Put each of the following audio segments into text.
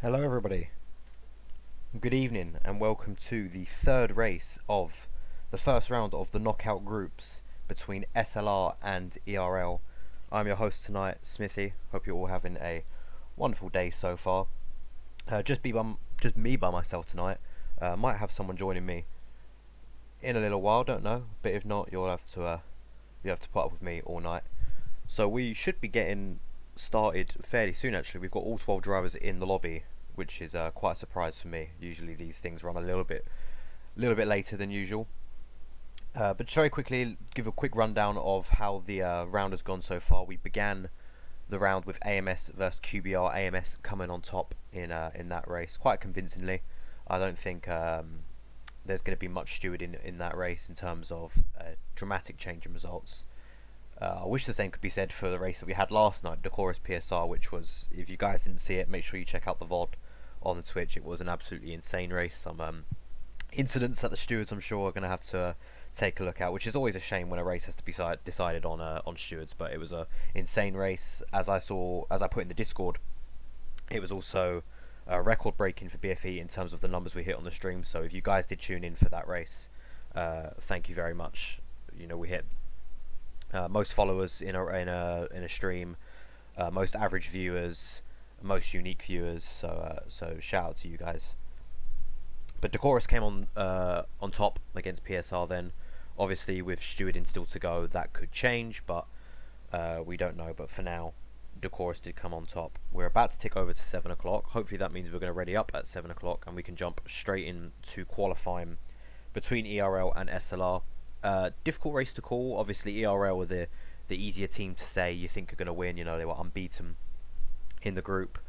Hello everybody, good evening and welcome to the third race of the first round of the knockout groups between SLR and ERL. I'm your host tonight, Smithy. Hope you're all having a wonderful day so far. Just me by myself tonight. Might have someone joining me in a little while, don't know, but if not, you have to put up with me all night. So we should be getting started fairly soon actually. We've got all 12 drivers in the lobby, which is quite a surprise for me. Usually these things run a little bit later than usual. But very quickly, give a quick rundown of how the round has gone so far. We began the round with AMS versus QBR. AMS coming on top in that race quite convincingly. I don't think there's going to be much steward in that race in terms of dramatic change in results. I wish the same could be said for the race that we had last night, DCRS PSR, which was, if you guys didn't see it, make sure you check out the VOD on the Twitch. It was an absolutely insane race. Some incidents that the stewards, I'm sure, are going to have to take a look at, which is always a shame when a race has to be decided on stewards. But it was a insane race, as I put in the Discord. It was also record breaking for BFE in terms of the numbers we hit on the stream. So if you guys did tune in for that race, thank you very much. You know, we hit most followers in a stream, most average viewers, most unique viewers. So shout out to you guys. But DCRS came on top against PSR. Then, obviously, with stewarding still to go, that could change, but we don't know. But for now, DCRS did come on top. We're about to tick over to 7 o'clock. Hopefully, that means we're going to ready up at 7 o'clock and we can jump straight into qualifying between ERL and SLR. Difficult race to call. Obviously, ERL were the easier team to say you think are going to win. You know, they were unbeaten in the group.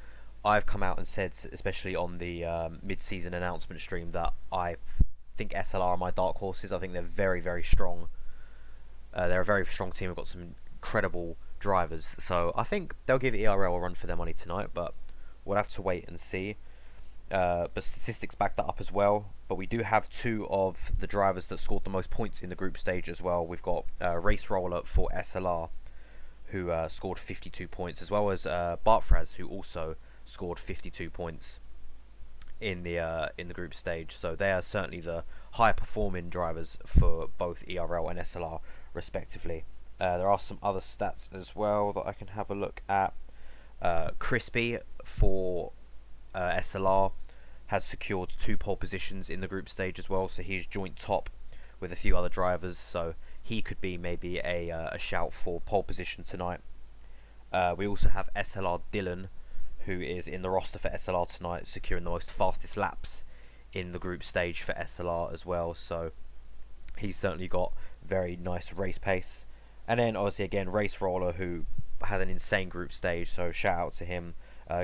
I've come out and said, especially on the mid-season announcement stream, that I think SLR are my dark horses. I think they're very, very strong. They're a very strong team. We've got some incredible drivers. So I think they'll give ERL a run for their money tonight, but we'll have to wait and see. But statistics back that up as well. But we do have two of the drivers that scored the most points in the group stage as well. We've got Race Roller for SLR, who scored 52 points, as well as Bartfraz, who also scored 52 points in the group stage. So they are certainly the high performing drivers for both ERL and SLR respectively. There are some other stats as well that I can have a look at. Crispy for SLR has secured 2 pole positions in the group stage as well, so he's joint top with a few other drivers, so he could be maybe a shout for pole position tonight. We also have SLR Dylan, who is in the roster for SLR tonight, securing the most fastest laps in the group stage for SLR as well, so he's certainly got very nice race pace. And then obviously again Race Roller, who had an insane group stage, so shout out to him.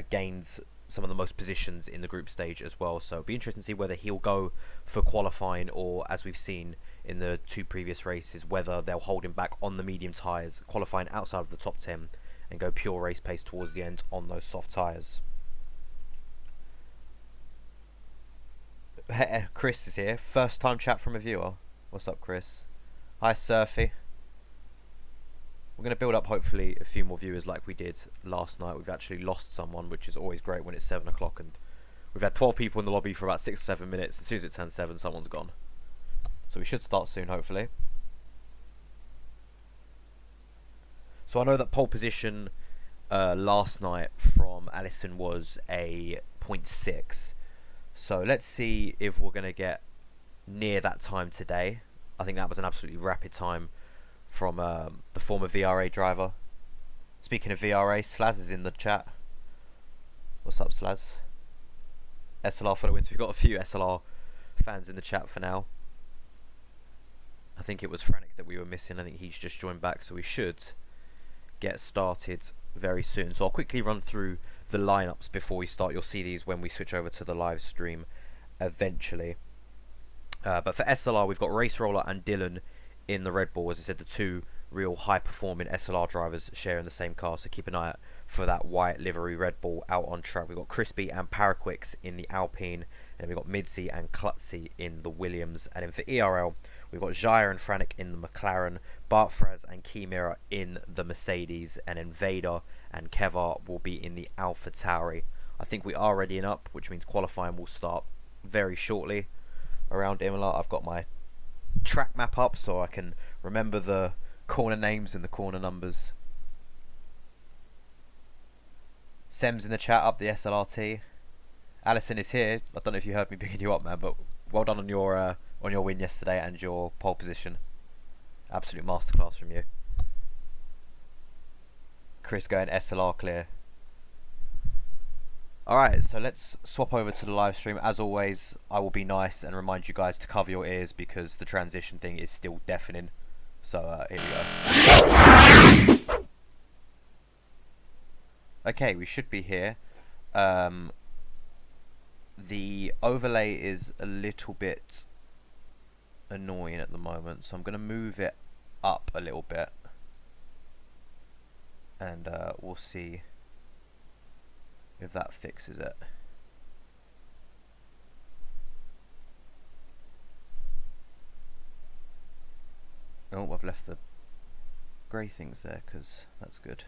Gains some of the most positions in the group stage as well, so it'll be interesting to see whether he'll go for qualifying, or as we've seen in the 2 previous races, whether they'll hold him back on the medium tyres, qualifying outside of the top 10, and go pure race pace towards the end on those soft tyres. Chris is here, first time chat from a viewer. What's up, Chris? Hi, Surfy. We're going to build up hopefully a few more viewers like we did last night. We've actually lost someone, which is always great when it's 7 o'clock, and we've had 12 people in the lobby for about 6 or 7 minutes. As soon as it turns 7, someone's gone. So we should start soon, hopefully. So I know that pole position last night from Allison was a 0.6. So let's see if we're going to get near that time today. I think that was an absolutely rapid time from the former VRA driver. Speaking of VRA, Slaz is in the chat. What's up, Slaz? SLR for the wins. We've got a few SLR fans in the chat for now. I think it was Frantic that we were missing. I think he's just joined back, so we should get started very soon. So I'll quickly run through the lineups before we start. You'll see these when we switch over to the live stream eventually. But for SLR, we've got Race Roller and Dylan in the Red Bull. As I said, the 2 real high performing SLR drivers sharing the same car, so keep an eye out for that white livery Red Bull out on track. We've got Crispy and Paraquix in the Alpine, and we've got Midsey and Klutzy in the Williams. And then for ERL, we've got Jair and Frantic in the McLaren, Bartfraz and Kimira in the Mercedes, and then Vader and Kevar will be in the Alpha Tauri I think we are readying up, which means qualifying will start very shortly around Imola. I've got my track map up so I can remember the corner names and the corner numbers. Sem's in the chat up the SLRT. Alison is here. I don't know if you heard me picking you up, man, but well done on your win yesterday and your pole position. Absolute masterclass from you. Chris going SLR clear. Alright, so let's swap over to the live stream. As always, I will be nice and remind you guys to cover your ears because the transition thing is still deafening. So here we go. Okay, we should be here. The overlay is a little bit annoying at the moment, so I'm going to move it up a little bit. And we'll see if that fixes it. Oh, I've left the grey things there because that's good.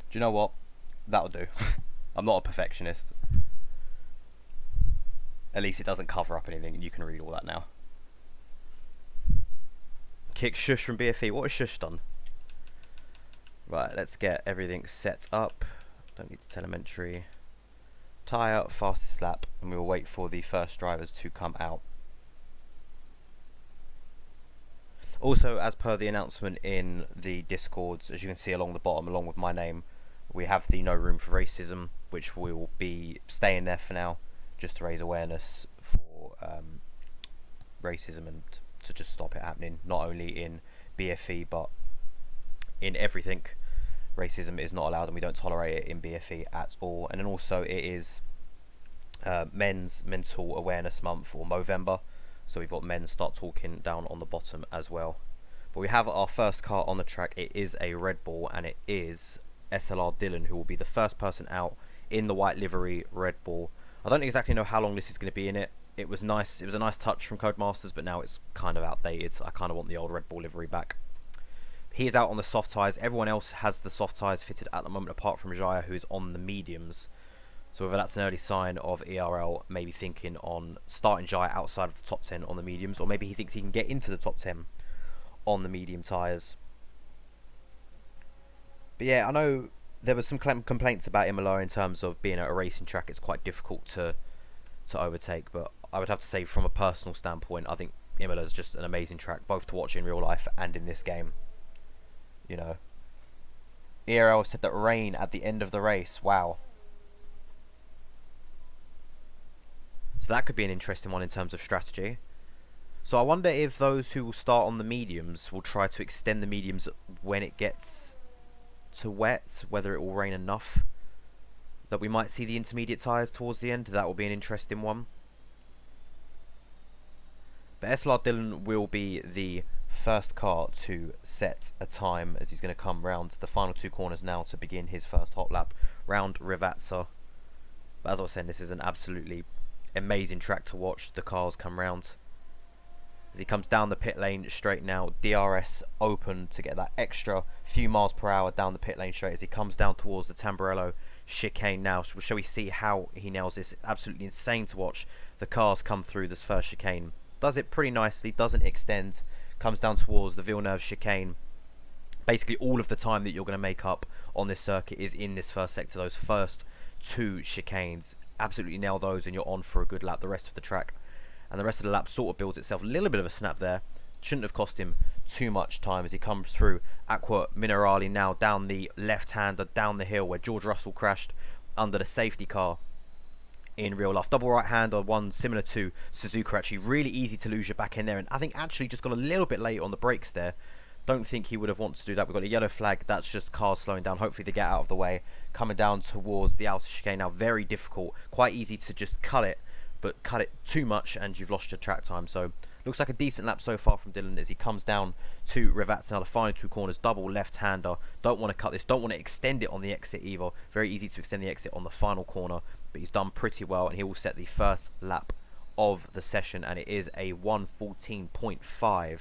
Do you know what? That'll do. I'm not a perfectionist. At least it doesn't cover up anything and you can read all that now. Kick Shush from BFE. What has Shush done? Right, let's get everything set up. Don't need the telemetry. Tyre, fastest lap, and we will wait for the first drivers to come out. Also, as per the announcement in the Discords, as you can see along the bottom, along with my name, we have the No Room for Racism, which will be staying there for now, just to raise awareness for racism and to just stop it happening, not only in BFE but in everything. Racism is not allowed and we don't tolerate it in BFE at all. And then also it is Men's Mental Awareness Month, or Movember, so we've got men start talking down on the bottom as well. But we have our first car on the track. It is a Red Bull and it is SLR Dylan, who will be the first person out in the white livery Red Bull. I don't exactly know how long this is going to be in it. It was nice. It was a nice touch from Codemasters, but now it's kind of outdated. I kind of want the old Red Bull livery back. He is out on the soft tyres. Everyone else has the soft tyres fitted at the moment, apart from Jaya, who is on the mediums. So whether that's an early sign of ERL maybe thinking on starting Jaya outside of the top 10 on the mediums, or maybe he thinks he can get into the top 10 on the medium tyres. But yeah, I know there was some complaints about Imola in terms of being at a racing track. It's quite difficult to overtake, but I would have to say from a personal standpoint, I think Imola is just an amazing track, both to watch in real life and in this game. You know, ERL said that rain at the end of the race. Wow. So that could be an interesting one in terms of strategy. So I wonder if those who will start on the mediums will try to extend the mediums when it gets to wet, whether it will rain enough that we might see the intermediate tyres towards the end. That will be an interesting one. But SLR Dylan will be the first car to set a time, as he's going to come round the final two corners now to begin his first hot lap round Rivazza. But as I was saying, this is an absolutely amazing track to watch the cars come round. As he comes down the pit lane straight now, DRS open to get that extra few miles per hour down the pit lane straight as he comes down towards the Tamburello chicane now. Shall we see how he nails this? Absolutely insane to watch the cars come through this first chicane. Does it pretty nicely, doesn't extend, comes down towards the Villeneuve chicane. Basically all of the time that you're going to make up on this circuit is in this first sector, those first two chicanes. Absolutely nail those and you're on for a good lap the rest of the track. And the rest of the lap sort of builds itself. A little bit of a snap there. Shouldn't have cost him too much time as he comes through Aqua Minerali now down the left-hander, down the hill where George Russell crashed under the safety car in real life. Double right-hander, one similar to Suzuka actually. Really easy to lose your back in there. And I think actually just got a little bit late on the brakes there. Don't think he would have wanted to do that. We've got a yellow flag. That's just cars slowing down. Hopefully they get out of the way. Coming down towards the outer chicane now. Very difficult. Quite easy to just cut it. But cut it too much and you've lost your track time. So looks like a decent lap so far from Dylan as he comes down to Rivazza. Now the final two corners, double left-hander. Don't want to cut this, don't want to extend it on the exit either. Very easy to extend the exit on the final corner, but he's done pretty well and he will set the first lap of the session and it is a 1:14.5.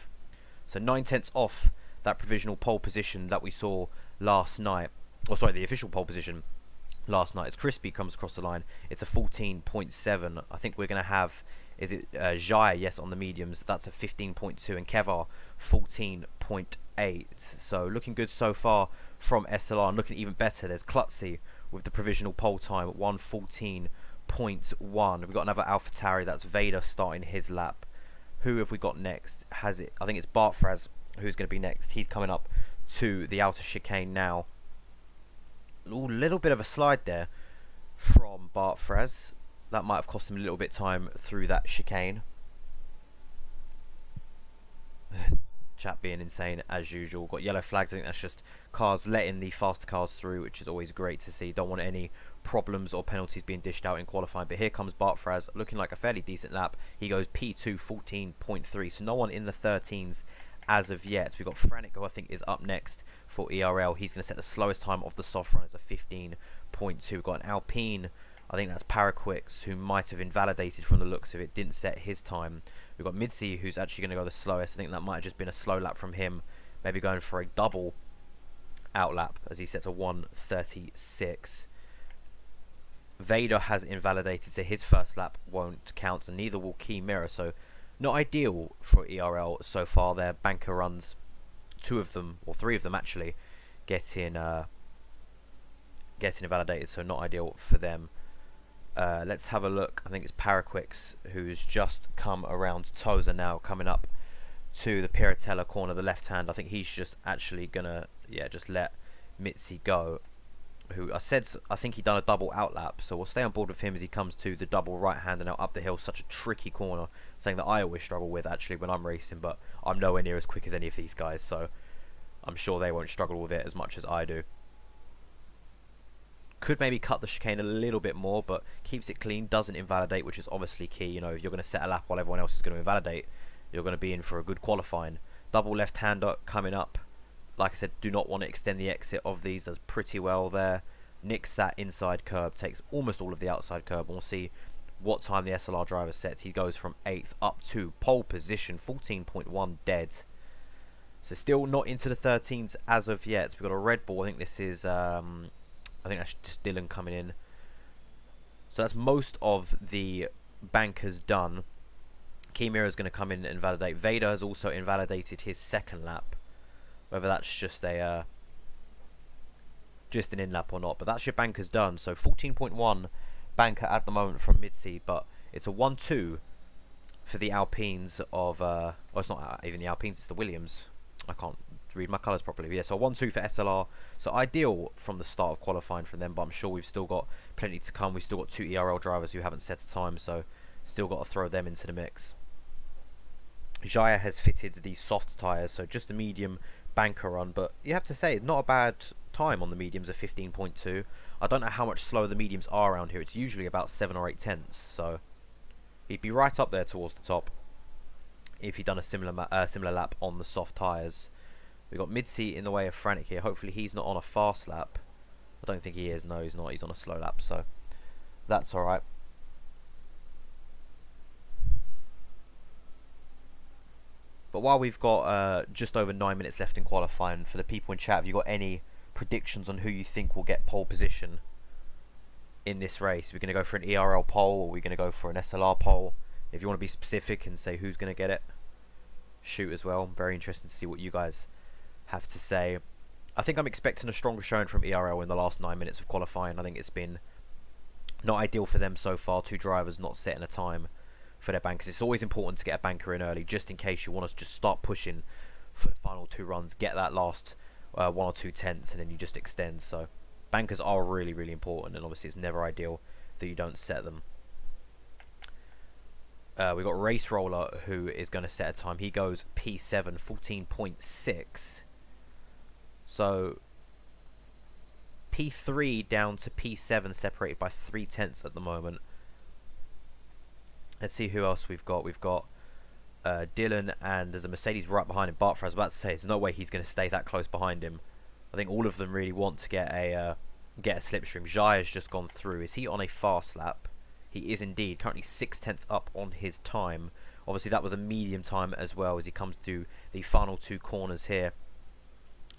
So 9 tenths off that provisional pole position that we saw last night, or sorry, the official pole position last night. As Crispy comes across the line, it's a 14.7. I think we're going to have, is it Jai, yes, on the mediums, that's a 15.2, and Kevar 14.8. So looking good so far from SLR, and looking even better, there's Klutzy with the provisional pole time at 1:14.1. We've got another AlphaTauri, that's Vader starting his lap. Who have we got next? I think it's Bartfraz who's going to be next. He's coming up to the outer chicane now. Ooh, little bit of a slide there from Bartfraz. That might have cost him a little bit of time through that chicane. Chat being insane as usual. Got yellow flags. I think that's just cars letting the faster cars through, which is always great to see. Don't want any problems or penalties being dished out in qualifying. But here comes Bartfraz, looking like a fairly decent lap. He goes P2 14.3. So no one in the 13s as of yet. We've got Franic, who I think is up next for ERL. He's going to set the slowest time of the soft run as a 15.2. We've got an Alpine, I think that's Paraquix, who might have invalidated from the looks of it, didn't set his time. We've got Midsi, who's actually going to go the slowest. I think that might have just been a slow lap from him, maybe going for a double outlap as he sets a 1:36. Vader has invalidated, so his first lap won't count, and neither will Key Mirror, so not ideal for ERL so far. Their banker runs, 2 of them, or 3 of them actually, getting invalidated, so not ideal for them. Let's have a look. I think it's Paraquix who's just come around Toza now, coming up to the Piratella corner, the left hand. I think he's just actually gonna, just let Mitzi go. Who I think he done a double outlap, so we'll stay on board with him as he comes to the double right hand and out up the hill. Such a tricky corner, saying that I always struggle with actually when I'm racing, but I'm nowhere near as quick as any of these guys, so I'm sure they won't struggle with it as much as I do. Could maybe cut the chicane a little bit more, but keeps it clean, doesn't invalidate, which is obviously key. You know, if you're going to set a lap while everyone else is going to invalidate, you're going to be in for a good qualifying. Double left-hander coming up. Like I said, do not want to extend the exit of these. Does pretty well there. Nicks that inside curb, takes almost all of the outside curb, and we'll see what time the SLR driver sets. He goes from 8th up to pole position, 14.1 dead. So still not into the 13s as of yet. We've got a Red Bull. I think this is... I think that's just Dylan coming in. So that's most of the bankers done. Kimira is going to come in and invalidate. Vader has also invalidated his second lap. Whether that's just a just an in lap or not, but that's your bankers done. So 14.1 banker at the moment from Midseed, but it's a 1-2 for the Alpines of well, it's not even the Alpines, it's the Williams. I can't read my colours properly. Yeah, so 1-2 for SLR. So ideal from the start of qualifying from them, but I'm sure we've still got plenty to come. We've still got 2 ERL drivers who haven't set a time, so still got to throw them into the mix. Jaya has fitted the soft tyres, so just a medium banker run, but you have to say, not a bad time on the mediums of 15.2. I don't know how much slower the mediums are around here. It's usually about 7 or 8 tenths, so he'd be right up there towards the top if he'd done a similar lap on the soft tyres. We've got mid-seat in the way of Frantic here. Hopefully he's not on a fast lap. I don't think he is. No, he's not. He's on a slow lap, so that's alright. But while we've got just over 9 minutes left in qualifying, for the people in chat, have you got any predictions on who you think will get pole position in this race? We're going to go for an ERL pole, or we're going to go for an SLR pole? If you want to be specific and say who's going to get it, shoot as well. I'm very interested to see what you guys have to say. I think I'm expecting a stronger showing from ERL in the last 9 minutes of qualifying. I think it's been not ideal for them so far. 2 drivers not setting a time for their bankers. It's always important to get a banker in early, just in case you want to just start pushing for the final 2 runs, get that last 1 or 2 tenths, and then you just extend. So bankers are really, really important, and obviously it's never ideal that you don't set them. We've got Race Roller, who is going to set a time. He goes P7, 14.6. So P3 down to P7, separated by 3 tenths at the moment. Let's see who else we've got. We've got Dylan, and there's a Mercedes right behind him. Bartford, I was about to say, there's no way he's going to stay that close behind him. I think all of them really want to get a slipstream. Jai has just gone through. Is he on a fast lap? He is indeed. Currently 6 tenths up on his time. Obviously that was a medium time as well as he comes to the final 2 corners here.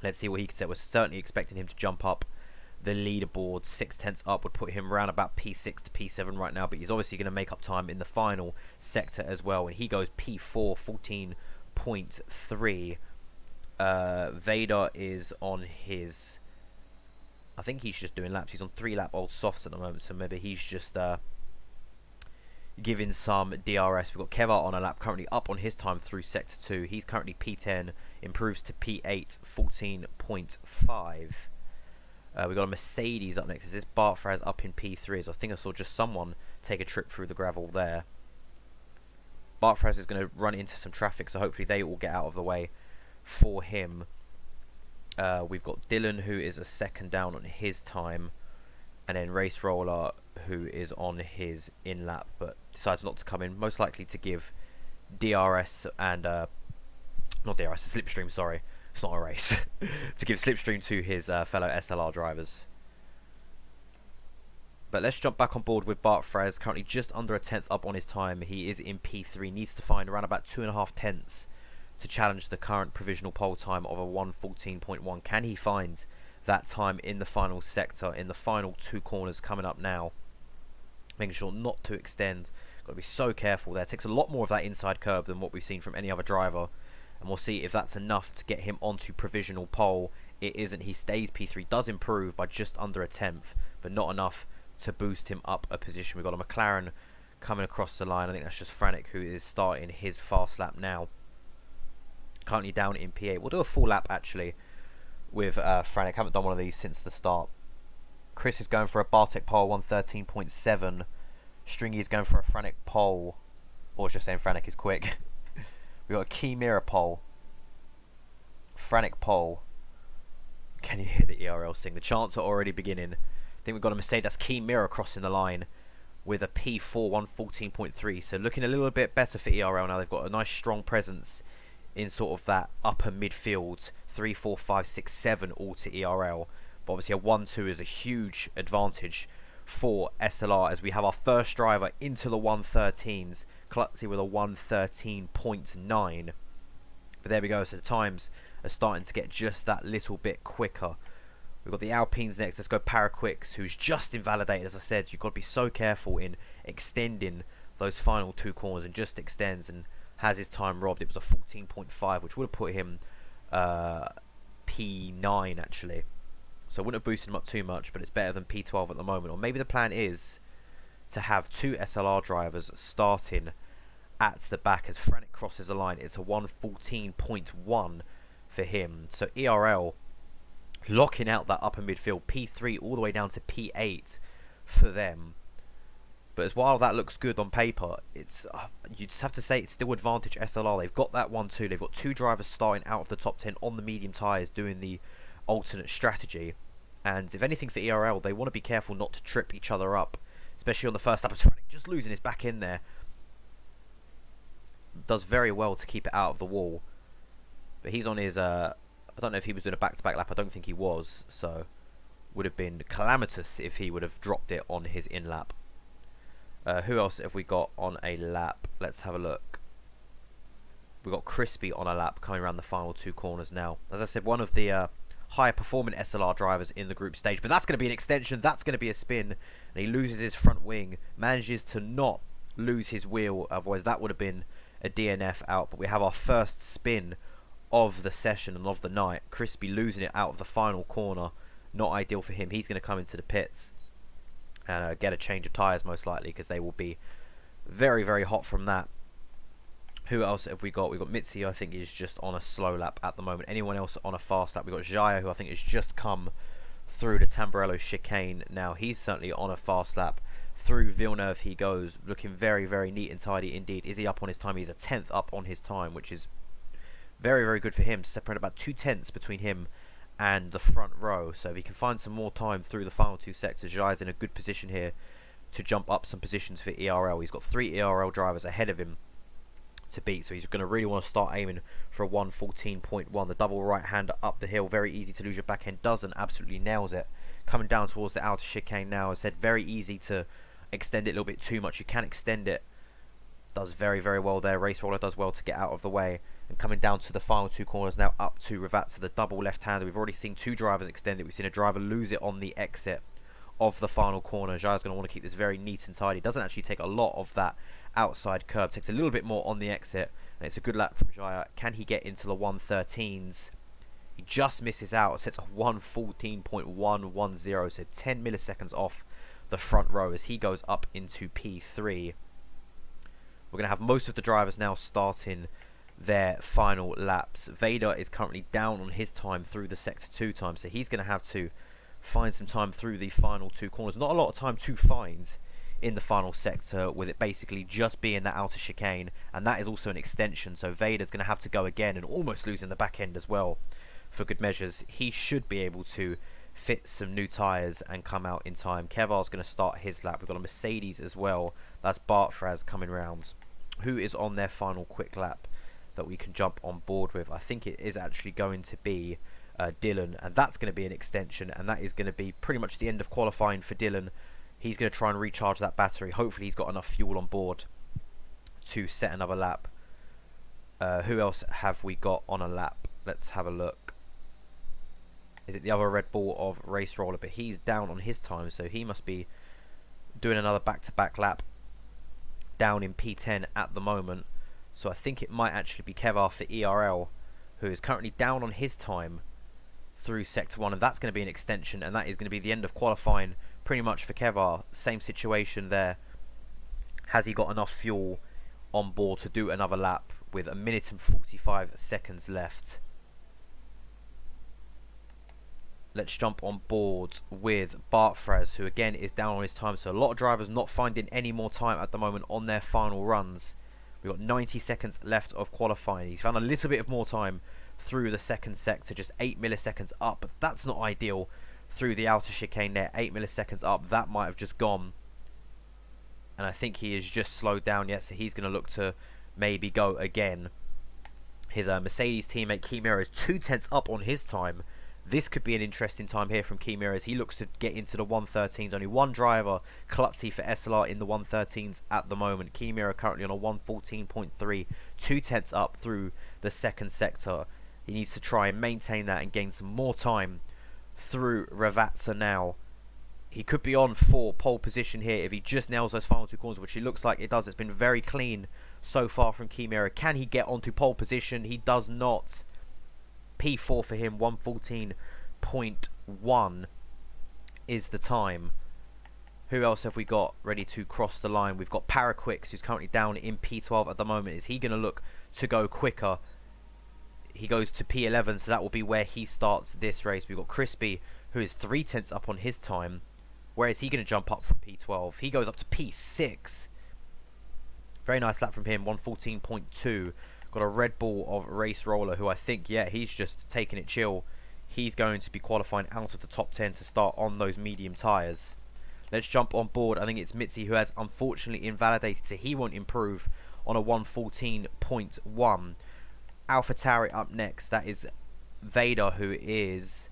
Let's see what he can say. We're certainly expecting him to jump up the leaderboard. 6/10 up would put him around about P6 to P7 right now, but he's obviously going to make up time in the final sector as well, and he goes P4, 14.3. Vader is on his, I think he's just doing laps. He's on 3-lap old softs at the moment, so maybe he's just giving some DRS. We've got Keva on a lap, currently up on his time through sector 2. He's currently P10, improves to P8, 14.5. We've got a Mercedes up next. Is this Bartfraz up in P3? As I think I saw just someone take a trip through the gravel there. Bartfraz is going to run into some traffic, so hopefully they all get out of the way for him. We've got Dylan, who is a second down on his time, and then Race Roller, who is on his in-lap, but decides not to come in, most likely to give DRS and not DRS, a slipstream, sorry, it's not a race, to give slipstream to his fellow SLR drivers. But let's jump back on board with Bartfraz, currently just under a 10th up on his time. He is in P3, needs to find around about 2.5 tenths to challenge the current provisional pole time of a 1:14.1. Can he find that time in the final sector, in the final 2 corners coming up now? Making sure not to extend. Got to be so careful there. Takes a lot more of that inside curb than what we've seen from any other driver, and we'll see if that's enough to get him onto provisional pole. It isn't. He stays P3, does improve by just under a 10th, but not enough to boost him up a position. We've got a McLaren coming across the line. I think that's just Franek, who is starting his fast lap now. Currently down in P8. We'll do a full lap actually with Franek. Haven't done one of these since the start. Chris is going for a Bartek pole, 1:13.7. Stringy is going for a Franek pole, or just saying Franek is quick. We got a Key Mirror pole, Franek pole. Can you hear the ERL sing? The chants are already beginning. I think we've got a Mercedes Key Mirror crossing the line with a P4, 1:14.3. So looking a little bit better for ERL now. They've got a nice strong presence in sort of that upper midfield, 3, 4, 5, 6, 7 all to ERL. But obviously a 1-2 is a huge advantage for SLR, as we have our first driver into the 113s, Klutzy with a 1:13.9. But there we go, so the times are starting to get just that little bit quicker. We've got the Alpines next. Let's go Paraquix, who's just invalidated. As I said, you've got to be so careful in extending those final 2 corners, and just extends and has his time robbed. It was a 14.5, which would have put him P9 actually. So I wouldn't have boosted him up too much, but it's better than P12 at the moment. Or maybe the plan is to have 2 SLR drivers starting at the back as Franek crosses the line. It's a 1:14.1 for him. So ERL locking out that upper midfield, P3 all the way down to P8 for them. But as while that looks good on paper, it's you just have to say it's still advantage SLR. They've got that 1-2. They've got 2 drivers starting out of the top 10 on the medium tyres doing the alternate strategy. And if anything for ERL, they want to be careful not to trip each other up, especially on the first lap. As Franek just losing his back in there. Does very well to keep it out of the wall. But he's on his, I don't know if he was doing a back-to-back lap. I don't think he was. So would have been calamitous if he would have dropped it on his in-lap. Who else have we got on a lap? Let's have a look. We've got Crispy on a lap coming around the final 2 corners now. As I said, one of the higher performing SLR drivers in the group stage. But that's going to be an extension. That's going to be a spin. And he loses his front wing. Manages to not lose his wheel. Otherwise, that would have been a DNF out. But we have our first spin of the session and of the night. Crispy losing it out of the final corner. Not ideal for him. He's going to come into the pits and get a change of tyres most likely, because they will be very, very hot from that. Who else have we got? We've got Mitzi, I think, is just on a slow lap at the moment. Anyone else on a fast lap? We've got Jaya, who I think has just come through the Tamburello chicane. Now, he's certainly on a fast lap. Through Villeneuve he goes, looking very, very neat and tidy indeed. Is he up on his time? He's a 10th up on his time, which is very, very good for him. Separate about 2 tenths between him and the front row. So if he can find some more time through the final 2 sectors, Jaya's in a good position here to jump up some positions for ERL. He's got 3 ERL drivers ahead of him to beat, so he's going to really want to start aiming for a 1:14.1. The double right hander up the hill, very easy to lose your back end, doesn't, absolutely nails it. Coming down towards the outer chicane now, as I said, very easy to extend it a little bit too much. You can extend it, does very, very well there. Race Roller does well to get out of the way. And coming down to the final two corners now, up to Ravazza, the double left-hander. We've already seen two drivers extend it. We've seen a driver lose it on the exit of the final corner. Jaya's going to want to keep this very neat and tidy. Doesn't actually take a lot of that outside curb. Takes a little bit more on the exit. And it's a good lap from Jaya. Can he get into the 113s? He just misses out. Sets a 114.110. So 10 milliseconds off the front row as he goes up into P3. We're going to have most of the drivers now starting their final laps. Vader is currently down on his time through the sector 2 time, so he's going to have to find some time through the final two corners. Not a lot of time to find in the final sector, with it basically just being that outer chicane, and that is also an extension, so Vader's going to have to go again and almost losing the back end as well for good measures. He should be able to fit some new tyres and come out in time. Kevar's going to start his lap. We've got a Mercedes as well. That's Bartfraz coming round, who is on their final quick lap that we can jump on board with. I think it is actually going to be Dylan, and that's going to be an extension, and that is going to be pretty much the end of qualifying for Dylan. He's going to try and recharge that battery. Hopefully he's got enough fuel on board to set another lap. Who else have we got on a lap? Let's have a look. Is it the other Red Bull of Race Roller? But he's down on his time, so he must be doing another back-to-back lap down in P10 at the moment. So I think it might actually be Kevar for ERL, who is currently down on his time through Sector 1, and that's going to be an extension, and that is going to be the end of qualifying pretty much for Kevar. Same situation there. Has he got enough fuel on board to do another lap with 1 minute and 45 seconds left? Let's jump on board with Bartfraz, who again is down on his time, so a lot of drivers not finding any more time at the moment on their final runs. We've got 90 seconds left of qualifying. He's found a little bit of more time through the second sector, just 8 milliseconds up, but that's not ideal through the outer chicane there. 8 milliseconds up, that might have just gone. And I think he is just slowed down yet, so he's going to look to maybe go again. His Mercedes teammate Kimura is 2/10 up on his time. This could be an interesting time here from Kimura as he looks to get into the 113s. Only one driver, Klutzy for SLR, in the 113s at the moment. Kimura currently on a 114.3, 2/10 up through the second sector. He needs to try and maintain that and gain some more time through Ravazza now. He could be on for pole position here if he just nails those final two corners, which he looks like it does. It's been very clean so far from Kimura. Can he get onto pole position? He does not. P4 for him, 114.1 is the time. Who else have we got ready to cross the line? We've got Paraquix, who's currently down in P12 at the moment. Is he going to look to go quicker? He goes to P11, so that will be where he starts this race. We've got Crispy, who is 3/10 up on his time. Where is he going to jump up from P12? He goes up to P6. Very nice lap from him, 114.2. Got a Red Bull of Race Roller, who I think, yeah, he's just taking it chill. He's going to be qualifying out of the top 10 to start on those medium tyres. Let's jump on board. I think it's Mitzi who has unfortunately invalidated, so he won't improve on a 114.1. AlphaTauri up next. That is Vader, who is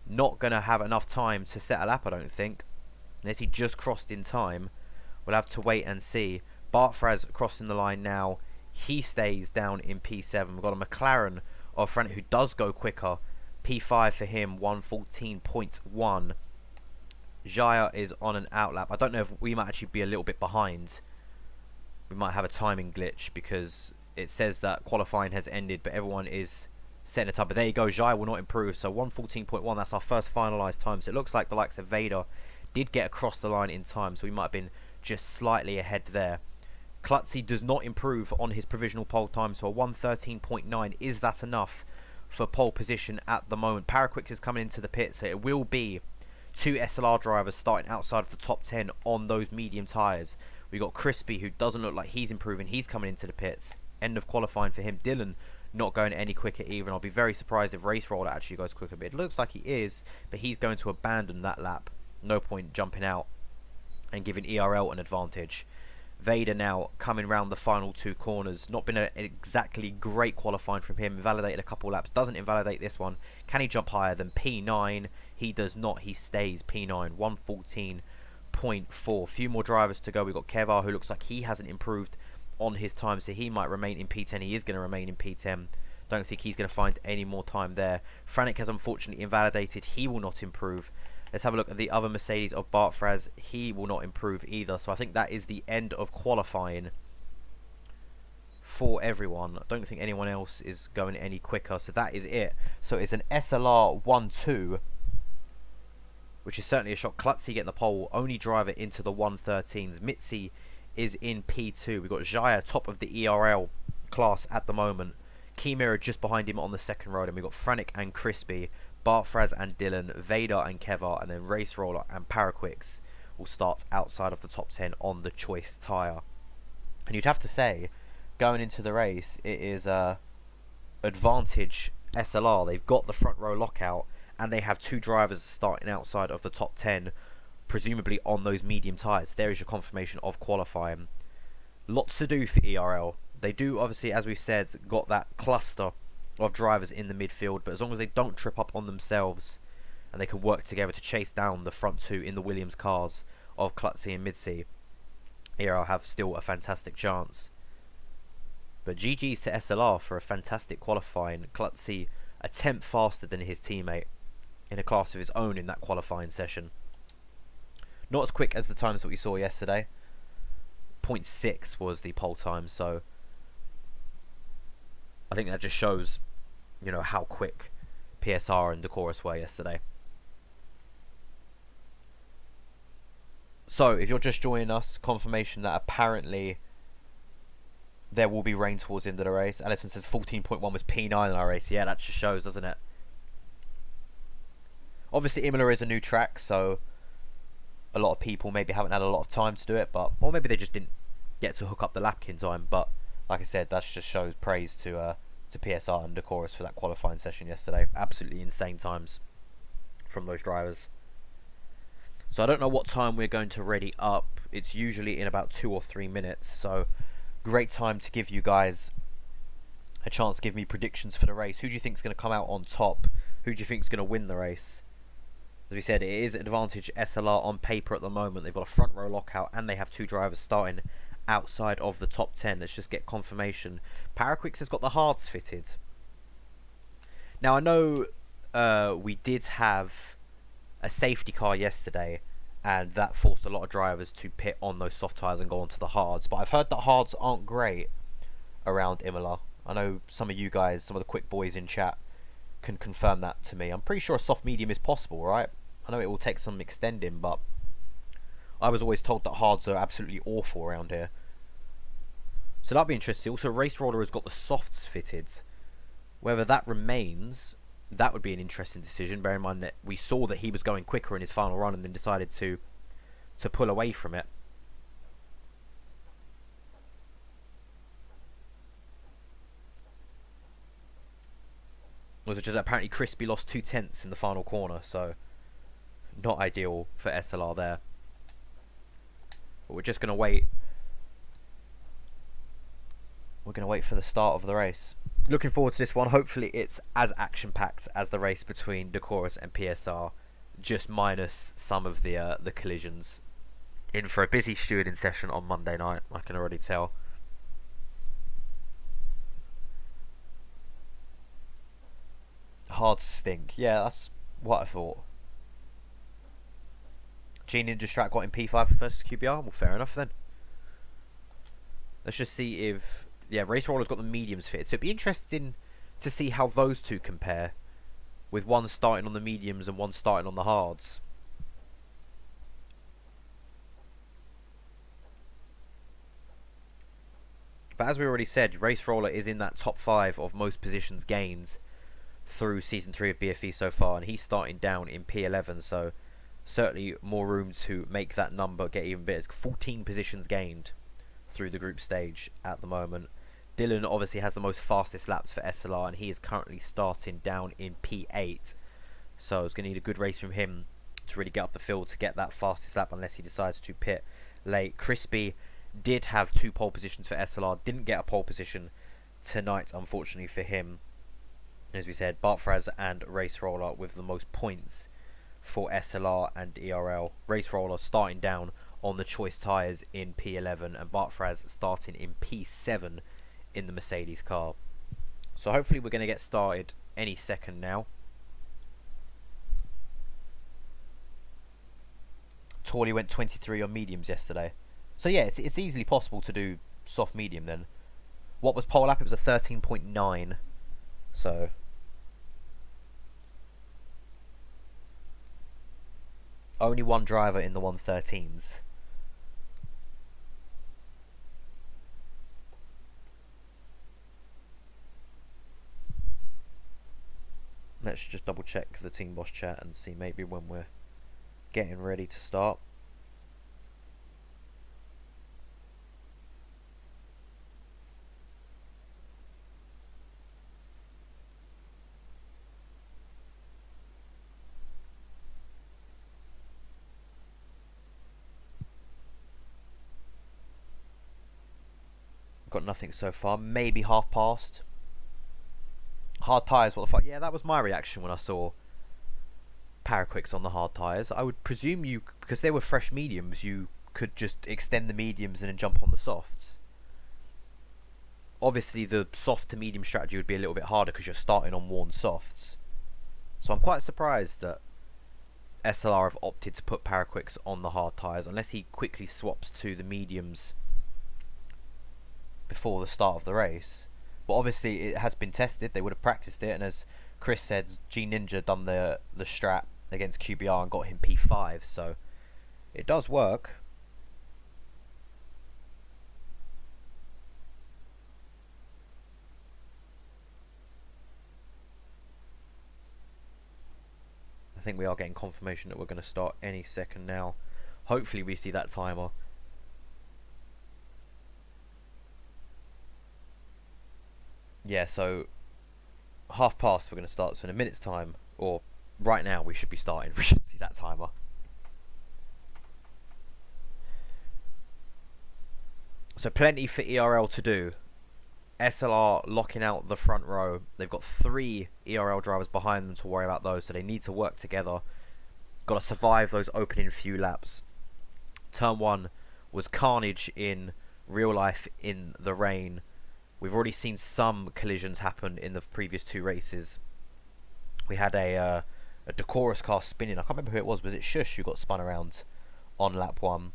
not going to have enough time to set a lap, I don't think. Unless he just crossed in time. We'll have to wait and see. Bartfraz crossing the line now. He stays down in P7. We've got a McLaren of front who does go quicker. P5 for him, 114.1. Jaya is on an outlap. I don't know if we might actually be a little bit behind. We might have a timing glitch because it says that qualifying has ended, but everyone is setting it up. But there you go, Jaya will not improve. So 114.1, that's our first finalised time. So it looks like the likes of Vader did get across the line in time, so we might have been just slightly ahead there. Klutzy does not improve on his provisional pole time, so a 113.9. Is that enough for pole position at the moment? Paraquix is coming into the pit, so it will be two SLR drivers starting outside of the top 10 on those medium tyres. We got Crispy, who doesn't look like he's improving. He's coming into the pits. End of qualifying for him. Dylan not going any quicker either, and I'll be very surprised if Race Roller actually goes quicker, but it looks like he is, but he's going to abandon that lap. No point jumping out and giving ERL an advantage. Vader now coming round the final two corners. Not been an exactly great qualifying from him. Invalidated a couple laps. Doesn't invalidate this one. Can he jump higher than P9? He does not. He stays P9. 114.4. Few more drivers to go. We've got Kevar, who looks like he hasn't improved on his time, so he might remain in P10. He is going to remain in P10. Don't think he's going to find any more time there. Franek has unfortunately invalidated. He will not improve. Let's have a look at the other Mercedes of Bartfraz. He will not improve either. So I think that is the end of qualifying for everyone. I don't think anyone else is going any quicker. So that is it. So it's an SLR 1-2, which is certainly a shock. Klutzy getting the pole. Only driver into the 113s. Mitzi is in P2. We've got Jaya top of the ERL class at the moment. Kimira just behind him on the second row. And we've got Franek and Crispy, Bartfraz and Dylan, Vader and Keva, and then Race Roller and Paraquix will start outside of the top 10 on the choice tyre. And you'd have to say, going into the race, it is advantage SLR. They've got the front row lockout, and they have two drivers starting outside of the top 10, presumably on those medium tyres. There is your confirmation of qualifying. Lots to do for ERL. They do, obviously, as we've said, got that cluster of drivers in the midfield, but as long as they don't trip up on themselves and they can work together to chase down the front two in the Williams cars of Klutzy and Midsi, ERL have still a fantastic chance. But GG's to SLR for a fantastic qualifying. Klutzy a tenth faster than his teammate in a class of his own in that qualifying session. Not as quick as the times that we saw yesterday. 0.6 was the pole time, so I think that just shows, you know, how quick PSR and DCRS were yesterday. So, if you're just joining us, confirmation that apparently there will be rain towards the end of the race. Alison says 14.1 was P9 in our race. Yeah, that just shows, doesn't it? Obviously, Imola is a new track, so a lot of people maybe haven't had a lot of time to do it, but or maybe they just didn't get to hook up the lap in time. But like I said, that just shows praise to PSR and DCRS for that qualifying session yesterday. Absolutely insane times from those drivers. So I don't know what time we're going to ready up. It's usually in about 2 or 3 minutes. So great time to give you guys a chance to give me predictions for the race. Who do you think is going to come out on top? Who do you think is going to win the race? As we said, it is advantage SLR on paper at the moment. They've got a front row lockout and they have two drivers starting outside of the top 10. Let's just get confirmation. Paraquix has got the hards fitted. Now I know we did have a safety car yesterday, and that forced a lot of drivers to pit on those soft tyres and go onto the hards. But I've heard that hards aren't great around Imola. I know some of you guys, some of the quick boys in chat, can confirm that to me. I'm pretty sure a soft medium is possible, right? I know it will take some extending, but I was always told that hards are absolutely awful around here. So that'll be interesting. Also, Race Roller has got the softs fitted. Whether that remains, that would be an interesting decision. Bear in mind that we saw that he was going quicker in his final run and then decided to pull away from it. Was just apparently Crispy lost 2/10 in the final corner, so not ideal for SLR there. But we're just going to wait. We're going to wait for the start of the race. Looking forward to this one. Hopefully it's as action-packed as the race between DCRS and PSR, just minus some of the collisions. In for a busy stewarding session on Monday night, I can already tell. Hard stink. Yeah, that's what I thought. G Ninja Strat got in P5 versus QBR. Well, fair enough then. Let's just see if... Yeah, Race Roller's got the mediums fitted. So it'd be interesting to see how those two compare, with one starting on the mediums and one starting on the hards. But as we already said, Race Roller is in that top 5 of most positions gained through Season 3 of BFE so far, and he's starting down in P11, so certainly more room to make that number get even bigger. 14 positions gained through the group stage at the moment. Dylan obviously has the most fastest laps for SLR, and he is currently starting down in P8, so it's going to need a good race from him to really get up the field to get that fastest lap, unless he decides to pit late. Crispy did have 2 pole positions for SLR, didn't get a pole position tonight unfortunately for him. As we said, Bartfraz and Race Roller with the most points for SLR and ERL. Race Roller starting down on the choice tyres in P11 and Bartfraz starting in P7 in the Mercedes car. So hopefully we're going to get started any second now. Torley went 23 on mediums yesterday. So yeah, it's easily possible to do soft medium then. What was pole lap? It was a 13.9. So only one driver in the 113s. Let's just double check the team boss chat and see maybe when we're getting ready to start. Got nothing so far. Maybe half past. Hard tyres, what the fuck? Yeah, that was my reaction when I saw Paraquicks on the hard tyres. I would presume you, because they were fresh mediums, you could just extend the mediums and then jump on the softs. Obviously, the soft to medium strategy would be a little bit harder because you're starting on worn softs. So I'm quite surprised that SLR have opted to put Paraquicks on the hard tyres, unless he quickly swaps to the mediums before the start of the race. But obviously it has been tested, they would have practiced it, and as Chris said, G Ninja done the strat against QBR and got him P5, so it does work. I think we are getting confirmation that we're going to start any second now. Hopefully we see that timer. Yeah, so half past we're going to start, so in a minute's time, or right now we should be starting. We should see that timer. So plenty for ERL to do. SLR locking out the front row. They've got 3 ERL drivers behind them to worry about those, so they need to work together. Got to survive those opening few laps. Turn 1 was carnage in real life in the rain. We've already seen some collisions happen in the previous 2 races. We had a Decorous car spinning. I can't remember who it was. Was it Shush who got spun around on lap 1?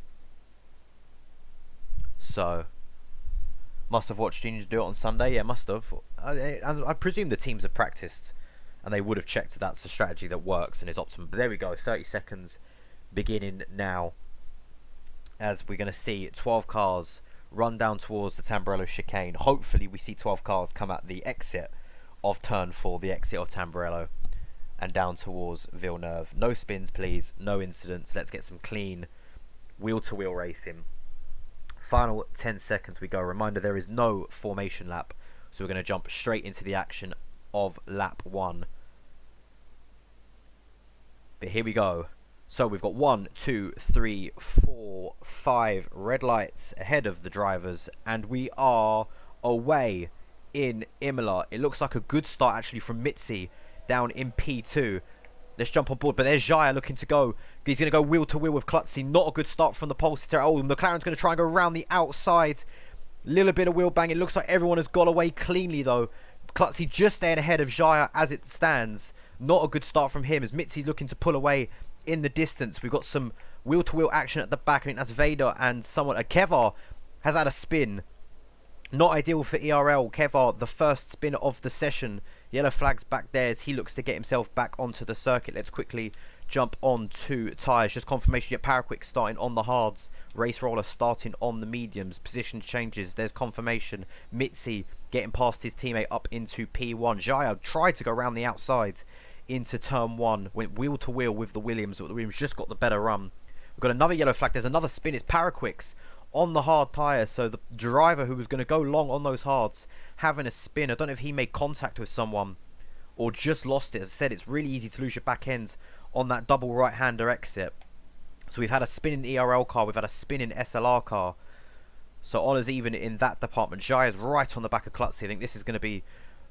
So, must have watched Ginger do it on Sunday. Yeah, must have. I presume the teams have practiced and they would have checked that that's a strategy that works and is optimum. But there we go. 30 seconds beginning now, as we're going to see 12 cars run down towards the Tamburello chicane. Hopefully we see 12 cars come at the exit of turn 4, the exit of Tamburello, and down towards Villeneuve. No spins please, no incidents. Let's get some clean wheel-to-wheel racing. Final 10 seconds we go. Reminder, there is no formation lap, so we're going to jump straight into the action of lap 1. But here we go. So we've got 1, 2, 3, 4, 5 red lights ahead of the drivers, and we are away in Imola. It looks like a good start actually from Mitzi down in P2. Let's jump on board, but there's Jaya looking to go. He's going to go wheel to wheel with Klutzy. Not a good start from the pole sitter. Oh, McLaren's going to try and go around the outside. Little bit of wheel bang. It looks like everyone has got away cleanly though. Klutzy just staying ahead of Jaya as it stands. Not a good start from him as Mitzi's looking to pull away in the distance. We've got some wheel-to-wheel action at the back. I think that's Vader and someone. Kevar has had a spin. Not ideal for ERL. Kevar, the first spin of the session. Yellow flags back there as he looks to get himself back onto the circuit. Let's quickly jump on to tyres. Just confirmation yet Paraquick starting on the hards. Race Roller starting on the mediums. Position changes. There's confirmation. Mitzi getting past his teammate up into P1. Jaya tried to go around the outside into turn 1. Went wheel to wheel with the Williams, but the Williams just got the better run. We've got another yellow flag. There's another spin. It's Paraquicks on the hard tyre. So the driver who was going to go long on those hards having a spin. I don't know if he made contact with someone or just lost it. As I said, it's really easy to lose your back end on that double right-hander exit. So we've had a spin in ERL car. We've had a spin in SLR car. So honours even in that department. Jaya's right on the back of Klutzy. I think this is going to be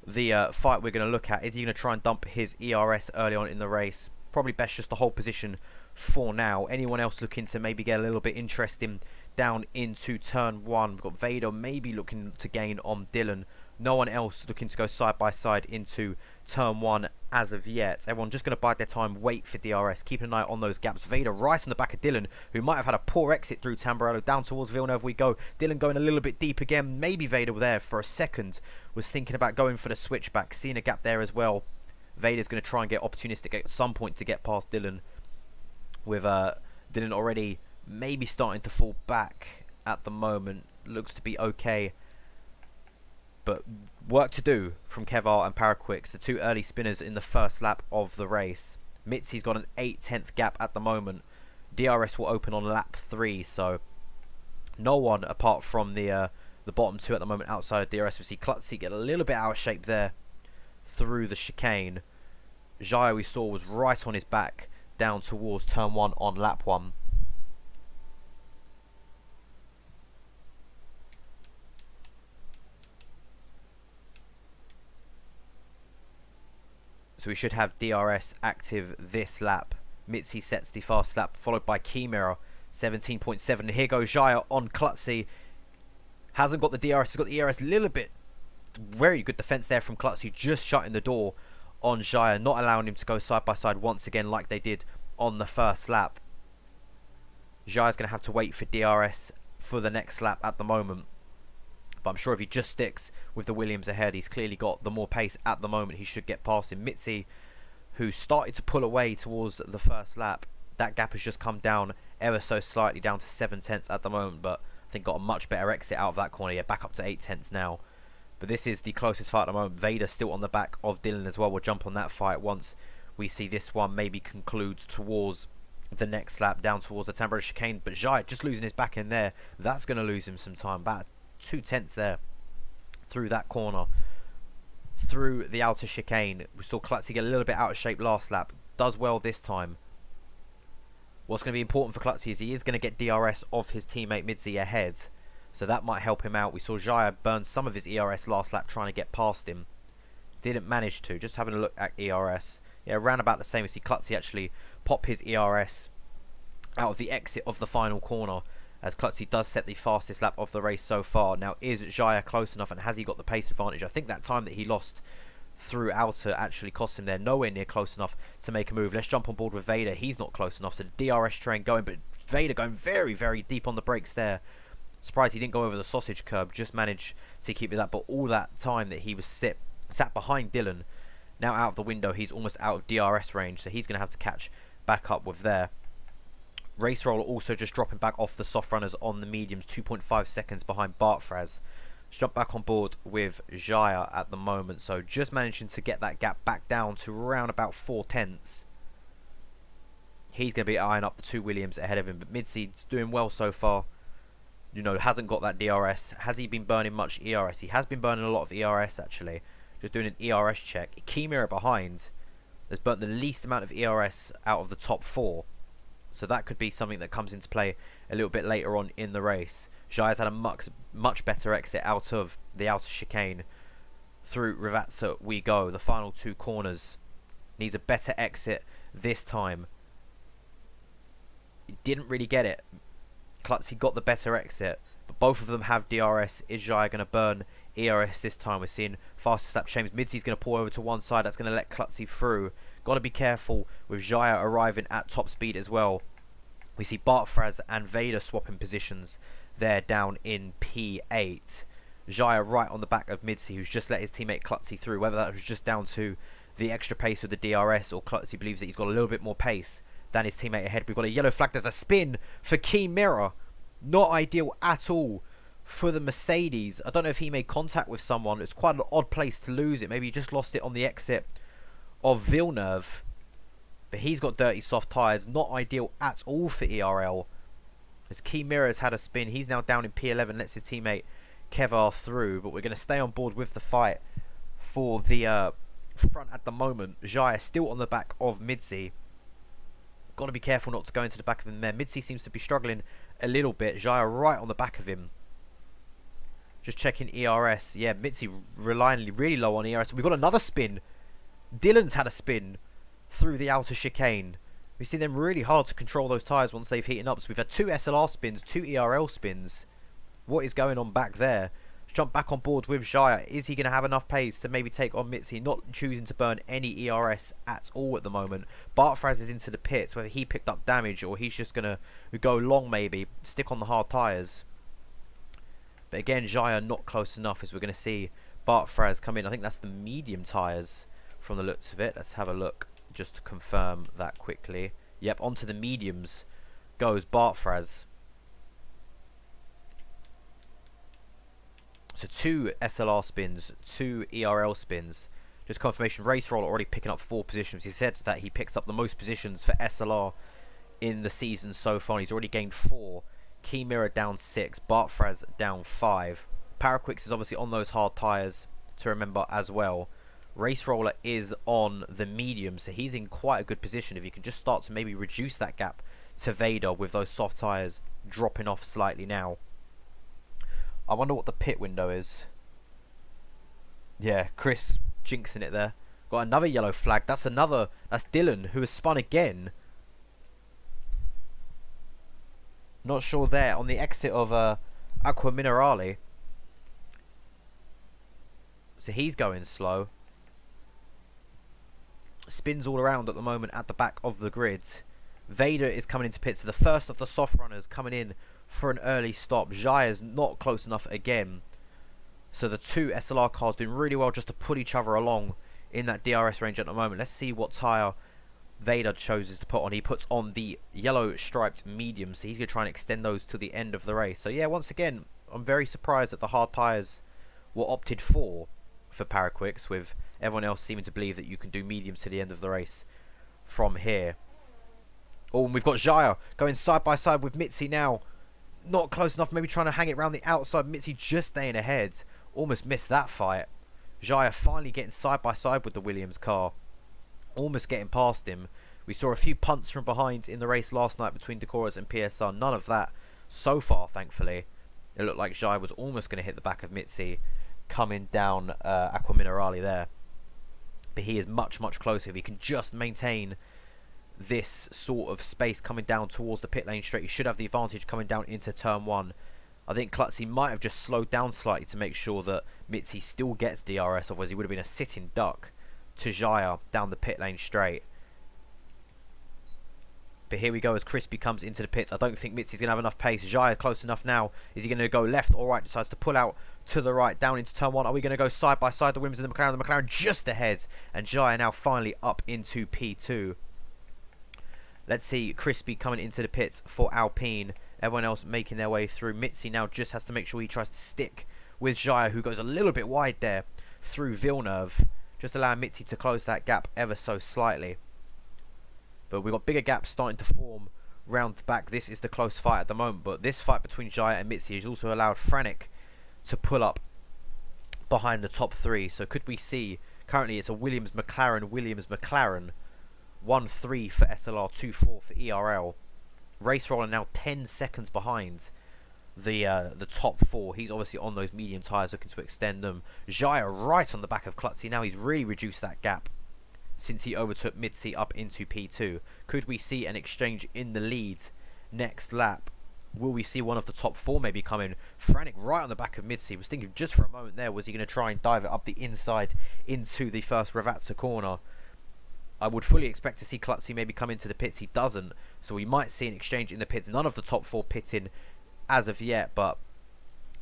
the fight we're going to look at. Is he going to try and dump his ERS early on in the race? Probably best just to hold position for now. Anyone else looking to maybe get a little bit interesting down into turn 1? We've got Vader maybe looking to gain on Dylan. No one else looking to go side by side into turn 1 as of yet. Everyone just going to bide their time, wait for DRS, keeping an eye on those gaps. Vader right on the back of Dylan, who might have had a poor exit through Tamburello. Down towards Villeneuve we go. Dylan going a little bit deep again. Maybe Vader there for a second was thinking about going for the switchback, seeing a gap there as well. Vader's going to try and get opportunistic at some point to get past Dylan, with Dylan already maybe starting to fall back at the moment. Looks to be okay, but work to do from Kevar and Paraquix, the two early spinners in the first lap of the race. Mitzi's got an 8/10 gap at the moment. DRS will open on lap 3, so no one apart from the bottom 2 at the moment outside of DRS. We see Klutzy get a little bit out of shape there through the chicane. Jaya we saw was right on his back down towards turn 1 on lap 1. So we should have DRS active this lap. Mitzi sets the fast lap, followed by Kimura, 17.7. And here goes Jaya on Klutzy. Hasn't got the DRS, he's got the ERS a little bit. Very good defense there from Klutzy, just shutting the door on Jaya, not allowing him to go side by side once again like they did on the first lap. Jaya's going to have to wait for DRS for the next lap at the moment. But I'm sure if he just sticks with the Williams ahead, he's clearly got the more pace at the moment. He should get past him. Mitzi, who started to pull away towards the first lap, that gap has just come down ever so slightly, down to 7/10 at the moment. But I think got a much better exit out of that corner. Yeah, back up to 8/10 now. But this is the closest fight at the moment. Vader still on the back of Dylan as well. We'll jump on that fight once we see this one maybe concludes towards the next lap, down towards the Tamburello chicane. But Jaya just losing his back in there. That's going to lose him some time. About 2/10 there through that corner, through the outer chicane. We saw Klutzy get a little bit out of shape last lap. Does well this time. What's going to be important for Klutzy is he is going to get DRS of his teammate Mitzi ahead, so that might help him out. We saw Jaya burn some of his ERS last lap trying to get past him. Didn't manage to. Just having a look at ERS. Yeah, around about the same. We see Klutzy actually pop his ERS out of the exit of the final corner, as Klutzy does set the fastest lap of the race so far. Now, is Jaya close enough, and has he got the pace advantage? I think that time that he lost through outer actually cost him there. Nowhere near close enough to make a move. Let's jump on board with Vader. He's not close enough, so the DRS train going, but Vader going very, very deep on the brakes there. Surprised he didn't go over the sausage curb, just managed to keep it up. But all that time that he was sat behind Dylan, now out of the window, he's almost out of DRS range, so he's going to have to catch back up with there. Race Roller also just dropping back off the soft runners on the mediums, 2.5 seconds behind Bartfraz. Let's jump back on board with Jaya at the moment, so just managing to get that gap back down to around about 4/10. He's going to be eyeing up the two Williams ahead of him, but Midseed's doing well so far. You know, hasn't got that DRS. Has he been burning much ERS? He has been burning a lot of ERS actually. Just doing an ERS check. Kimura behind has burnt the least amount of ERS out of the top 4. So that could be something that comes into play a little bit later on in the race. Jaya's had a much better exit out of the outer chicane. Through Rivatsa we go. The final 2 corners. Needs a better exit this time. He didn't really get it. Klutzy got the better exit, but both of them have DRS. Is Jaya going to burn ERS this time? We're seeing fastest lap change. Midsy's going to pull over to one side. That's going to let Klutzy through. Got to be careful with Jaya arriving at top speed as well. We see Bartfraz and Vader swapping positions there down in P8. Jaya right on the back of Midsy, who's just let his teammate Klutzy through. Whether that was just down to the extra pace with the DRS, or Klutzy believes that he's got a little bit more pace than his teammate ahead. We've got a yellow flag. There's a spin for Kimura. Not ideal at all for the Mercedes. I don't know if he made contact with someone. It's quite an odd place to lose it. Maybe he just lost it on the exit of Villeneuve. But he's got dirty soft tyres. Not ideal at all for ERL. As Kimura has had a spin. He's now down in P11. Lets his teammate Kevar through. But we're going to stay on board with the fight for the front at the moment. Jaya still on the back of Midsy. Got to be careful not to go into the back of him there. Midsy seems to be struggling a little bit. Jaya right on the back of him. Just checking ERS. Yeah, Midsy relying really low on ERS. We've got another spin. Dylan's had a spin through the outer chicane. We see them really hard to control those tyres once they've heated up. So we've had 2 SLR spins, 2 ERL spins. What is going on back there? Let's jump back on board with Jaya. Is he going to have enough pace to maybe take on Mitzi? Not choosing to burn any ERS at all at the moment. Bartfraz is into the pits, whether he picked up damage or he's just going to go long maybe, stick on the hard tyres. But again, Jaya not close enough, as we're going to see Bartfraz come in. I think that's the medium tyres from the looks of it. Let's have a look just to confirm that quickly. Yep, onto the mediums goes Bartfraz. So 2 SLR spins, 2 ERL spins. Just confirmation, Race Roller already picking up 4 positions. He said that he picks up the most positions for SLR in the season so far. He's already gained 4. Key Mirror down 6, Bartfraz down 5. Paraquix is obviously on those hard tyres to remember as well. Race Roller is on the medium, so he's in quite a good position. If you can just start to maybe reduce that gap to Vader with those soft tyres dropping off slightly now. I wonder what the pit window is. Yeah, Chris jinxing it there. Got another yellow flag. That's Dylan, who has spun again. Not sure there on the exit of Aqua Minerale. So he's going slow. Spins all around at the moment at the back of the grid. Vader is coming into pits. So the first of the soft runners coming in for an early stop. Jaya's not close enough again. So the 2 SLR cars doing really well just to put each other along in that DRS range at the moment. Let's see what tyre Vader chooses to put on. He puts on the yellow striped medium, so he's going to try and extend those to the end of the race. So yeah, once again, I'm very surprised that the hard tyres were opted for Paraquix, with everyone else seeming to believe that you can do mediums to the end of the race from here. Oh, and we've got Jaya going side by side with Mitzi now. Not close enough, maybe trying to hang it around the outside. Mitzi just staying ahead. Almost missed that fight. Jaya finally getting side by side with the Williams car. Almost getting past him. We saw a few punts from behind in the race last night between DCRS and PSR. None of that so far, thankfully. It looked like Jaya was almost going to hit the back of Mitzi coming down Aqua Minerale there. But he is much, much closer. If he can just maintain this sort of space coming down towards the pit lane straight, he should have the advantage coming down into turn 1. I think Klutzy might have just slowed down slightly to make sure that Mitzi still gets DRS, otherwise he would have been a sitting duck to Jaya down the pit lane straight. But here we go as Crispy comes into the pits. I don't think Mitzi's going to have enough pace. Jaya close enough now. Is he going to go left or right? Decides to pull out to the right, down into turn 1. Are we going to go side by side, the Williams and the McLaren? The McLaren just ahead. And Jaya now finally up into P2. Let's see Crispy coming into the pits for Alpine. Everyone else making their way through. Mitzi now just has to make sure he tries to stick with Jaya, who goes a little bit wide there through Villeneuve. Just allowing Mitzi to close that gap ever so slightly. But we've got bigger gaps starting to form round the back. This is the close fight at the moment. But this fight between Jaya and Mitzi has also allowed Franek to pull up behind the top 3. So could we see, currently it's a Williams-McLaren, Williams-McLaren. 1-3 for SLR, 2-4 for ERL. Race Roller now 10 seconds behind the top 4. He's obviously on those medium tyres, looking to extend them. Jaya right on the back of Klutzy. Now he's really reduced that gap since he overtook Mitzi up into P2. Could we see an exchange in the lead next lap? Will we see one of the top 4 maybe come in? Franek right on the back of Mitzi. Was thinking just for a moment there, was he going to try and dive it up the inside into the first Ravazza corner? I would fully expect to see Klutzy maybe come into the pits. He doesn't, so we might see an exchange in the pits. None of the top 4 pitting as of yet, but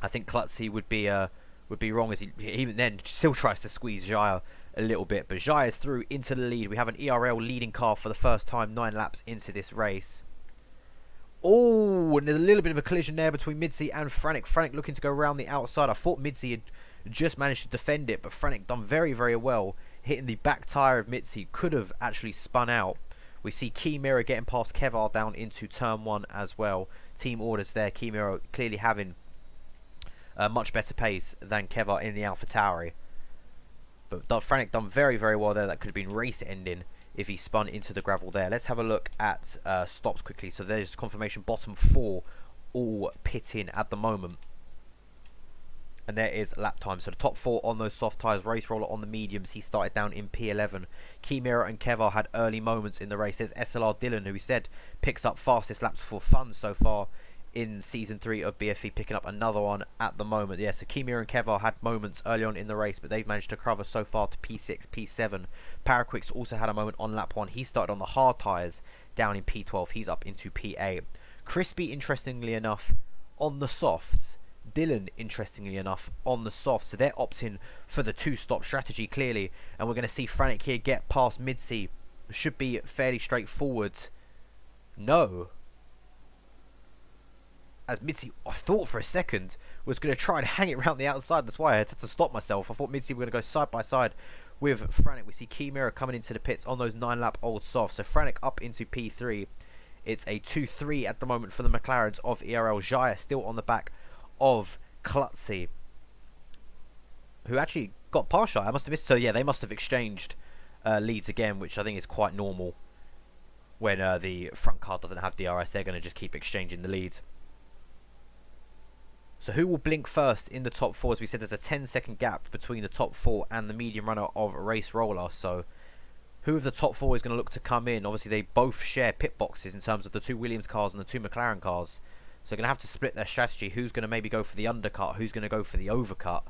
I think Klutzy would be wrong, as he even then still tries to squeeze Jaya a little bit. But Jaya's through into the lead. We have an ERL leading car for the first time 9 laps into this race. Oh, and there's a little bit of a collision there between Mitzi and Franek. Franek looking to go around the outside. I thought Mitzi had just managed to defend it, but Franek done very, very well. Hitting the back tyre of Mitzi, could have actually spun out. We see Key Mirror getting past Kevar down into turn 1 as well. Team orders there. Key Mirror clearly having a much better pace than Kevar in the AlphaTauri. But Franek done very, very well there. That could have been race ending if he spun into the gravel there. Let's have a look at stops quickly. So there's confirmation, bottom 4 all pitting at the moment. And there is lap time. So the top 4 on those soft tyres. Race Roller on the mediums. He started down in P11. Kimira and Kevar had early moments in the race. There's SLR Dylan, who we said picks up fastest laps for fun so far in Season 3 of BFE, picking up another one at the moment. Yeah, so Kimira and Kevar had moments early on in the race, but they've managed to cover so far to P6, P7. Paraquix also had a moment on lap 1. He started on the hard tyres down in P12. He's up into P8. Crispy, interestingly enough, on the softs. Dylan, interestingly enough, on the soft. So they're opting for the 2-stop strategy, clearly. And we're going to see Frantic here get past Midsea. Should be fairly straightforward. No. As Midsea, I thought for a second, was going to try and hang it around the outside. That's why I had to stop myself. I thought Midsea were going to go side by side with Frantic. We see Kimira coming into the pits on those 9-lap old softs. So Frantic up into P3. It's a 2-3 at the moment for the McLarens of ERL. Jaya still on the back of Klutzy, who actually got past Jaya. I must have missed. So yeah, they must have exchanged leads again, which I think is quite normal. When the front car doesn't have DRS, they're going to just keep exchanging the leads. So who will blink first in the top 4? As we said, there's a 10-second gap between the top 4 and the medium runner of Race Roller. So who of the top 4 is going to look to come in? Obviously, they both share pit boxes in terms of the 2 Williams cars and the 2 McLaren cars. So they're going to have to split their strategy. Who's going to maybe go for the undercut? Who's going to go for the overcut?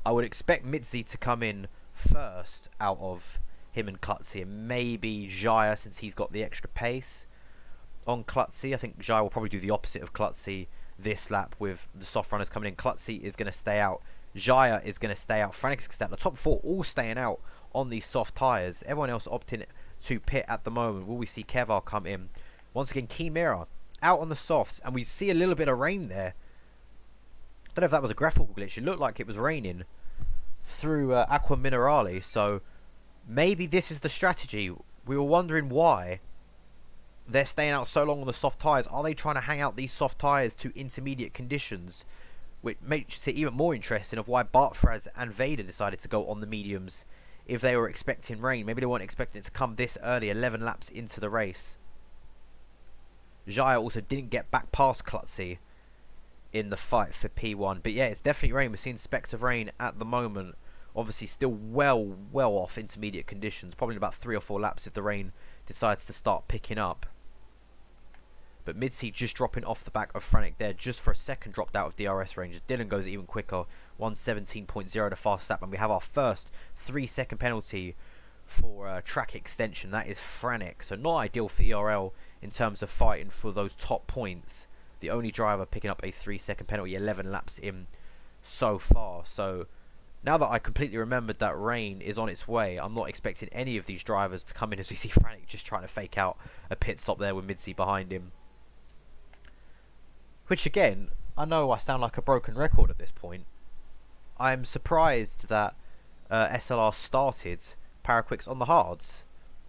I would expect Midsea to come in first out of him and Klutzy, and maybe Jaya, since he's got the extra pace on Klutzy. I think Jaya will probably do the opposite of Klutzy this lap with the soft runners coming in. Klutzy is going to stay out. Jaya is going to stay out. Frantic is going to stay out. The top 4 all staying out on these soft tyres. Everyone else opting to pit at the moment. Will we see Kevar come in? Once again, Kimira out on the softs, and we see a little bit of rain there. Don't know if that was a graphical glitch. It looked like it was raining through Aqua Minerale, so maybe this is the strategy. We were wondering why they're staying out so long on the soft tyres. Are they trying to hang out these soft tyres to intermediate conditions? Which makes it even more interesting of why Bartfraz and Vader decided to go on the mediums if they were expecting rain. Maybe they weren't expecting it to come this early, 11 laps into the race. Jaya also didn't get back past Klutzy in the fight for P1. But yeah, it's definitely rain. We're seeing specks of rain at the moment. Obviously still well off intermediate conditions. Probably in about 3 or 4 laps if the rain decides to start picking up. But Midsea just dropping off the back of Frantic there. Just for a second dropped out of DRS range. Dylan goes even quicker. 1:17.0 the fastest lap. And we have our first 3-second penalty for track extension. That is Frantic. So not ideal for ERL in terms of fighting for those top points. The only driver picking up a 3-second penalty, 11 laps in so far. So now that I completely remembered that rain is on its way, I'm not expecting any of these drivers to come in, as we see Frantic just trying to fake out a pit stop there with Midsea behind him. Which again, I know I sound like a broken record at this point. I'm surprised that SLR started Paraquix on the hards.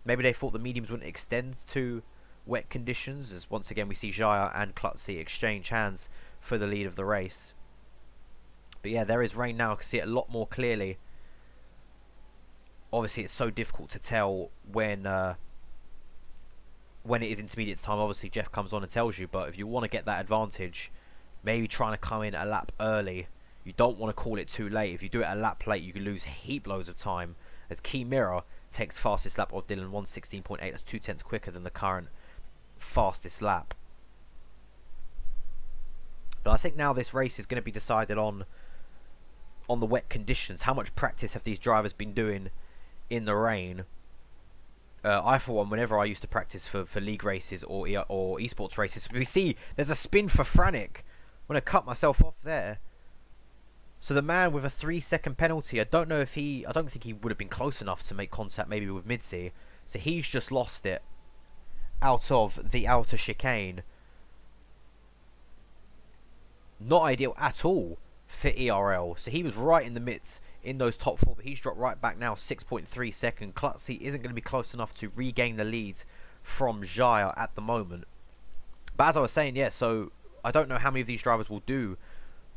Maybe they thought the mediums wouldn't extend to wet conditions, as once again we see Jaya and Klutzy exchange hands for the lead of the race. But yeah, there is rain now. I can see it a lot more clearly. Obviously it's so difficult to tell when it is intermediate time. Obviously Jeff comes on and tells you, but if you want to get that advantage, maybe trying to come in a lap early. You don't want to call it too late. If you do it a lap late, you can lose heap loads of time, as Kimira takes fastest lap of Dylan, 1:16.8. That's 0.2 quicker than the current fastest lap. But I think now this race is going to be decided on the wet conditions. How much practice have these drivers been doing in the rain? I, for one, whenever I used to practice for league races or esports races, we see there's a spin for Frantic. I'm going to cut myself off there. So the man with a 3-second penalty, I don't think he would have been close enough to make contact maybe with Midsea. So he's just lost it out of the outer chicane. Not ideal at all for ERL. So he was right in the midst in those top 4, but he's dropped right back now, 6.3 seconds. Klutzy isn't going to be close enough to regain the lead from Jaya at the moment. But as I was saying, yeah, so I don't know how many of these drivers will do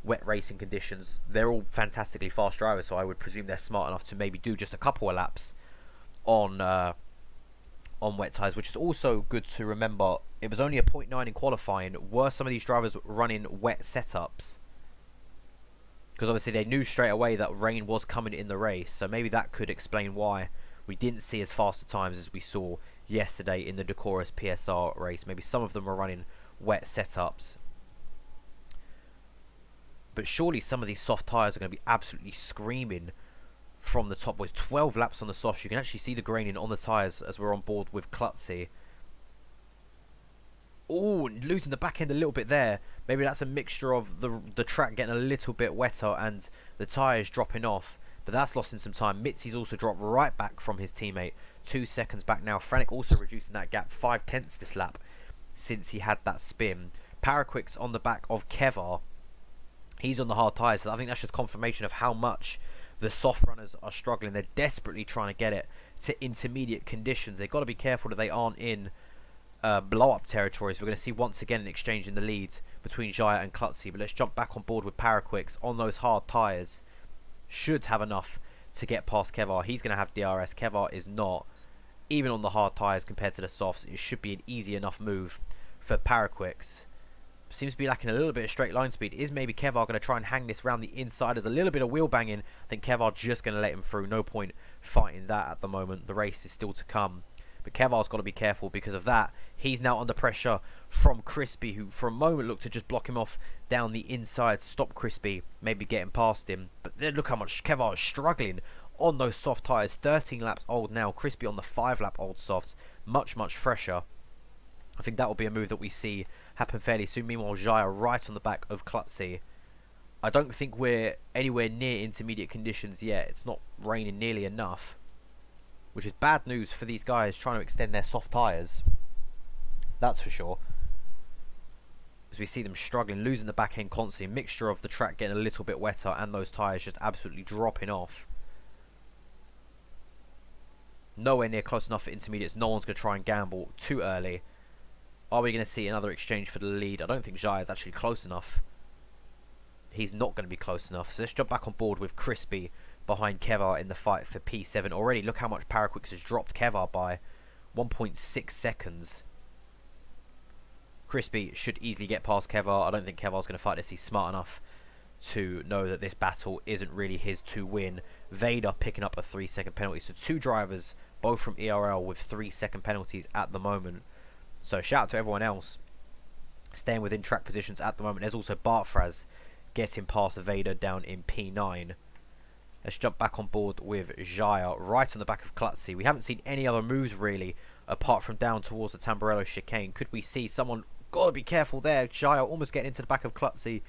wet racing conditions. They're all fantastically fast drivers, so I would presume they're smart enough to maybe do just a couple of laps on wet tyres, which is also good to remember. It was only a 0.9 in qualifying. Were some of these drivers running wet setups? Because because obviously they knew straight away that rain was coming in the race, so maybe that could explain why we didn't see as fast a times as we saw yesterday in the DCRS PSR race. Maybe some of them were running wet setups, but surely some of these soft tyres are going to be absolutely screaming from the top boys. 12 laps on the softs. You can actually see the graining on the tyres as we're on board with Klutzy. Oh, losing the back end a little bit there. Maybe that's a mixture of the track getting a little bit wetter and the tyres dropping off. But that's lost in some time. Mitzi's also dropped right back from his teammate. 2 seconds back now. Frantic also reducing that gap 5/10 this lap since he had that spin. Paraquic's on the back of Kevar. He's on the hard tyres. So I think that's just confirmation of how much the soft runners are struggling. They're desperately trying to get it to intermediate conditions. They've got to be careful that they aren't in blow-up territories. We're going to see once again an exchange in the lead between Jaya and Klutzy. But let's jump back on board with Paraquic's on those hard tyres. Should have enough to get past Kevar. He's going to have DRS. Kevar is not. Even on the hard tyres compared to the softs, it should be an easy enough move for Paraquic's. Seems to be lacking a little bit of straight line speed. Is maybe Kevar going to try and hang this round the inside? There's a little bit of wheel banging. I think Kevar just going to let him through. No point fighting that at the moment. The race is still to come. But Kevar's got to be careful because of that. He's now under pressure from Crispy, who for a moment looked to just block him off down the inside. Stop Crispy, maybe getting past him. But then look how much Kevar is struggling on those soft tyres. 13 laps old now. Crispy on the 5-lap old softs. Much, much fresher. I think that will be a move that we see happen fairly soon. Meanwhile, Jaya right on the back of Klutzy. I don't think we're anywhere near intermediate conditions yet. It's not raining nearly enough, which is bad news for these guys trying to extend their soft tyres. That's for sure. As we see them struggling, losing the back end constantly. A mixture of the track getting a little bit wetter and those tyres just absolutely dropping off. Nowhere near close enough for intermediates. No one's going to try and gamble too early. Are we going to see another exchange for the lead? I don't think Jaya is actually close enough. He's not going to be close enough. So let's jump back on board with Crispy behind Kevar in the fight for P7. Already, look how much Paraquic's has dropped Kevar by. 1.6 seconds. Crispy should easily get past Kevar. I don't think Kevar's going to fight this. He's smart enough to know that this battle isn't really his to win. Vader picking up a 3-second penalty. So 2 drivers, both from ERL, with 3-second penalties at the moment. So shout out to everyone else staying within track positions at the moment. There's also Bartfraz getting past Vader down in P9. Let's jump back on board with Jaya right on the back of Klutzy. We haven't seen any other moves really apart from down towards the Tamburello chicane. Could we see someone? Gotta be careful there. Jaya almost getting into the back of Klutzy.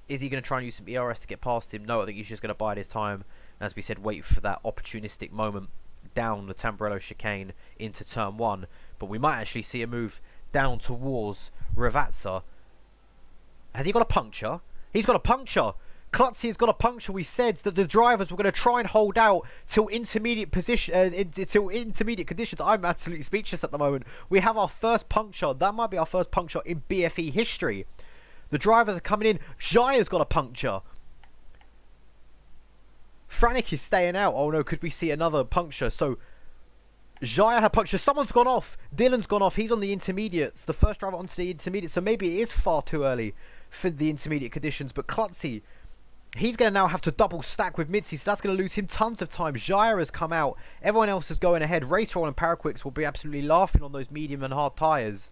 Is he going to try and use some ERS to get past him? No, I think he's just going to bide his time. As we said, wait for that opportunistic moment down the Tamburello chicane into turn 1. But we might actually see a move down towards Ravazza. Has he got a puncture? He's got a puncture. Klutzy has got a puncture. We said that the drivers were going to try and hold out till intermediate position, till intermediate conditions. I'm absolutely speechless at the moment. We have our first puncture. That might be our first puncture in BFE history. The drivers are coming in. Jaya's got a puncture. Frantic is staying out. Oh no, could we see another puncture? So Jaya had a puncture. Someone's gone off. Dylan's gone off. He's on the intermediates. The first driver onto the intermediates. So maybe it is far too early for the intermediate conditions. But Klutzy, he's going to now have to double stack with Mitzi. So that's going to lose him tons of time. Jaya has come out. Everyone else is going ahead. Raceroll and Paraquic's will be absolutely laughing on those medium and hard tyres.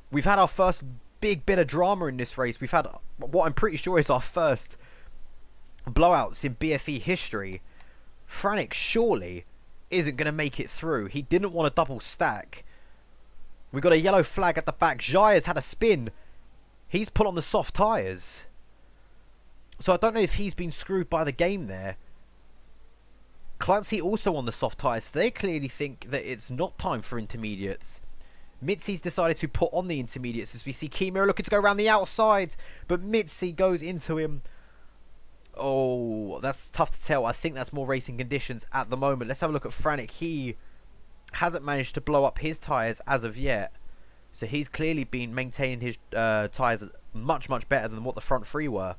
We've had our first big bit of drama in this race. We've had what I'm pretty sure is our first blowouts in BFE history. Frantic surely isn't going to make it through. He didn't want to double stack. We got a yellow flag at the back. Jaya's had a spin. He's put on the soft tyres. So I don't know if he's been screwed by the game there. Klutzy also on the soft tyres. So they clearly think that it's not time for intermediates. Mitzi's decided to put on the intermediates as we see Kimura looking to go around the outside. But Mitzi goes into him. Oh, that's tough to tell. I think that's more racing conditions at the moment. Let's have a look at Frantic. He hasn't managed to blow up his tyres as of yet. So he's clearly been maintaining his tyres much, much better than what the front three were.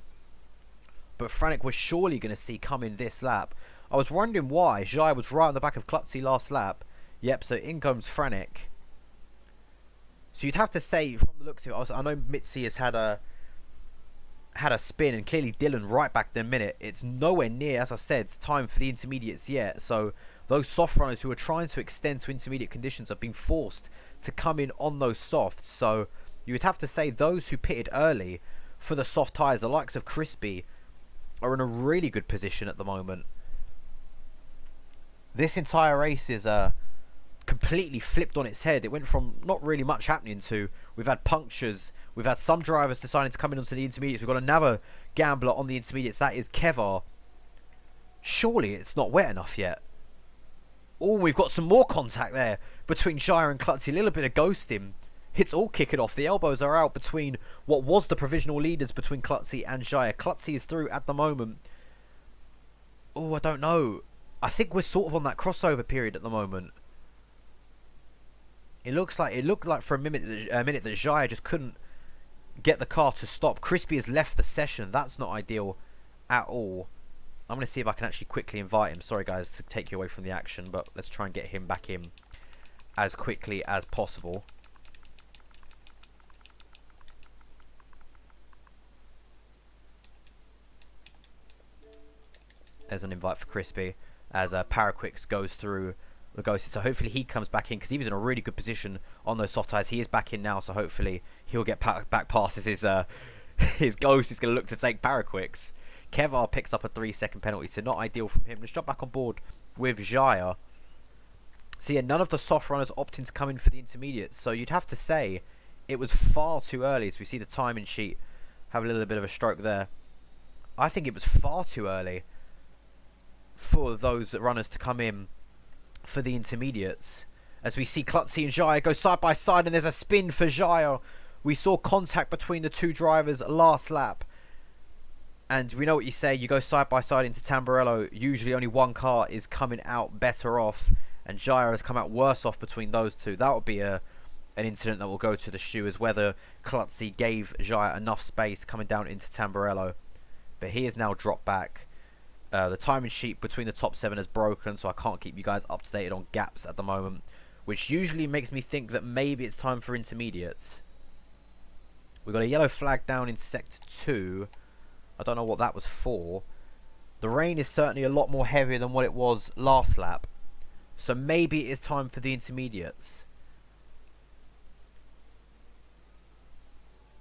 But Frantic was surely going to see coming this lap. I was wondering why. Jaya was right on the back of Klutzy last lap. Yep, so in comes Frantic. So you'd have to say, from the looks of it, I know Mitzi has had a had a spin, and clearly Dylan right back the minute. It's nowhere near, as I said, time for the intermediates yet. So those soft runners who are trying to extend to intermediate conditions have been forced to come in on those softs. So you would have to say those who pitted early for the soft tyres, the likes of Crispy, are in a really good position at the moment. This entire race is completely flipped on its head. It went from not really much happening to we've had punctures, we've had some drivers deciding to come in onto the intermediates, we've got another gambler on the intermediates, that is Ceasar. Surely it's not wet enough yet. Oh, we've got some more contact there between Shire and Clutzy, a little bit of ghosting. It's all kicking off. The elbows are out between what was the provisional leaders between Clutzy and Shire. Clutzy is through at the moment. Oh, I don't know. I think we're sort of on that crossover period at the moment. It looked like for a minute that Jaya just couldn't get the car to stop. Crispy has left the session. That's not ideal at all. I'm going to see if I can actually quickly invite him. Sorry guys to take you away from the action, but let's try and get him back in as quickly as possible. There's an invite for Crispy as Paraquix goes through the ghost. So hopefully he comes back in because he was in a really good position on those soft tires. He is back in now, so hopefully he'll get back past his his ghost is going to look to take Paraquix. Ceasar picks up a 3-second penalty, so not ideal from him. Let's jump back on board with Jaya. So yeah, none of the soft runners opting to come in for the intermediates. So you'd have to say it was far too early. As we see the timing sheet have a little bit of a stroke there. I think it was far too early for those runners to come in for the intermediates. As we see Clutzy and Jaya go side by side, and there's a spin for Jaya. We saw contact between the two drivers last lap. And we know what you say, you go side by side into Tamburello, usually only one car is coming out better off, and Jaya has come out worse off between those two. That would be an incident that will go to the shoe, as whether Clutzy gave Jaya enough space coming down into Tamburello. But he is now dropped back. The timing sheet between the top 7 is broken, so I can't keep you guys up to date on gaps at the moment, which usually makes me think that maybe it's time for intermediates. We've got a yellow flag down in Sector 2. I don't know what that was for. The rain is certainly a lot more heavier than what it was last lap, so maybe it is time for the intermediates.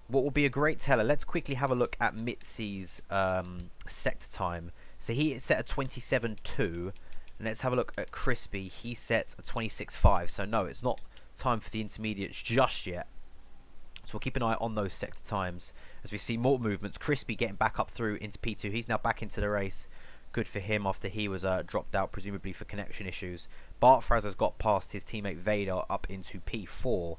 What will be a great teller, let's quickly have a look at Mitzi's sector time. So he is set at 27.2, and let's have a look at Crispy. He's set at 26.5. So no, it's not time for the intermediates just yet. So we'll keep an eye on those sector times as we see more movements. Crispy getting back up through into P2. He's now back into the race. Good for him after he was dropped out, presumably for connection issues. Bart Fraser's got past his teammate Vader up into P4.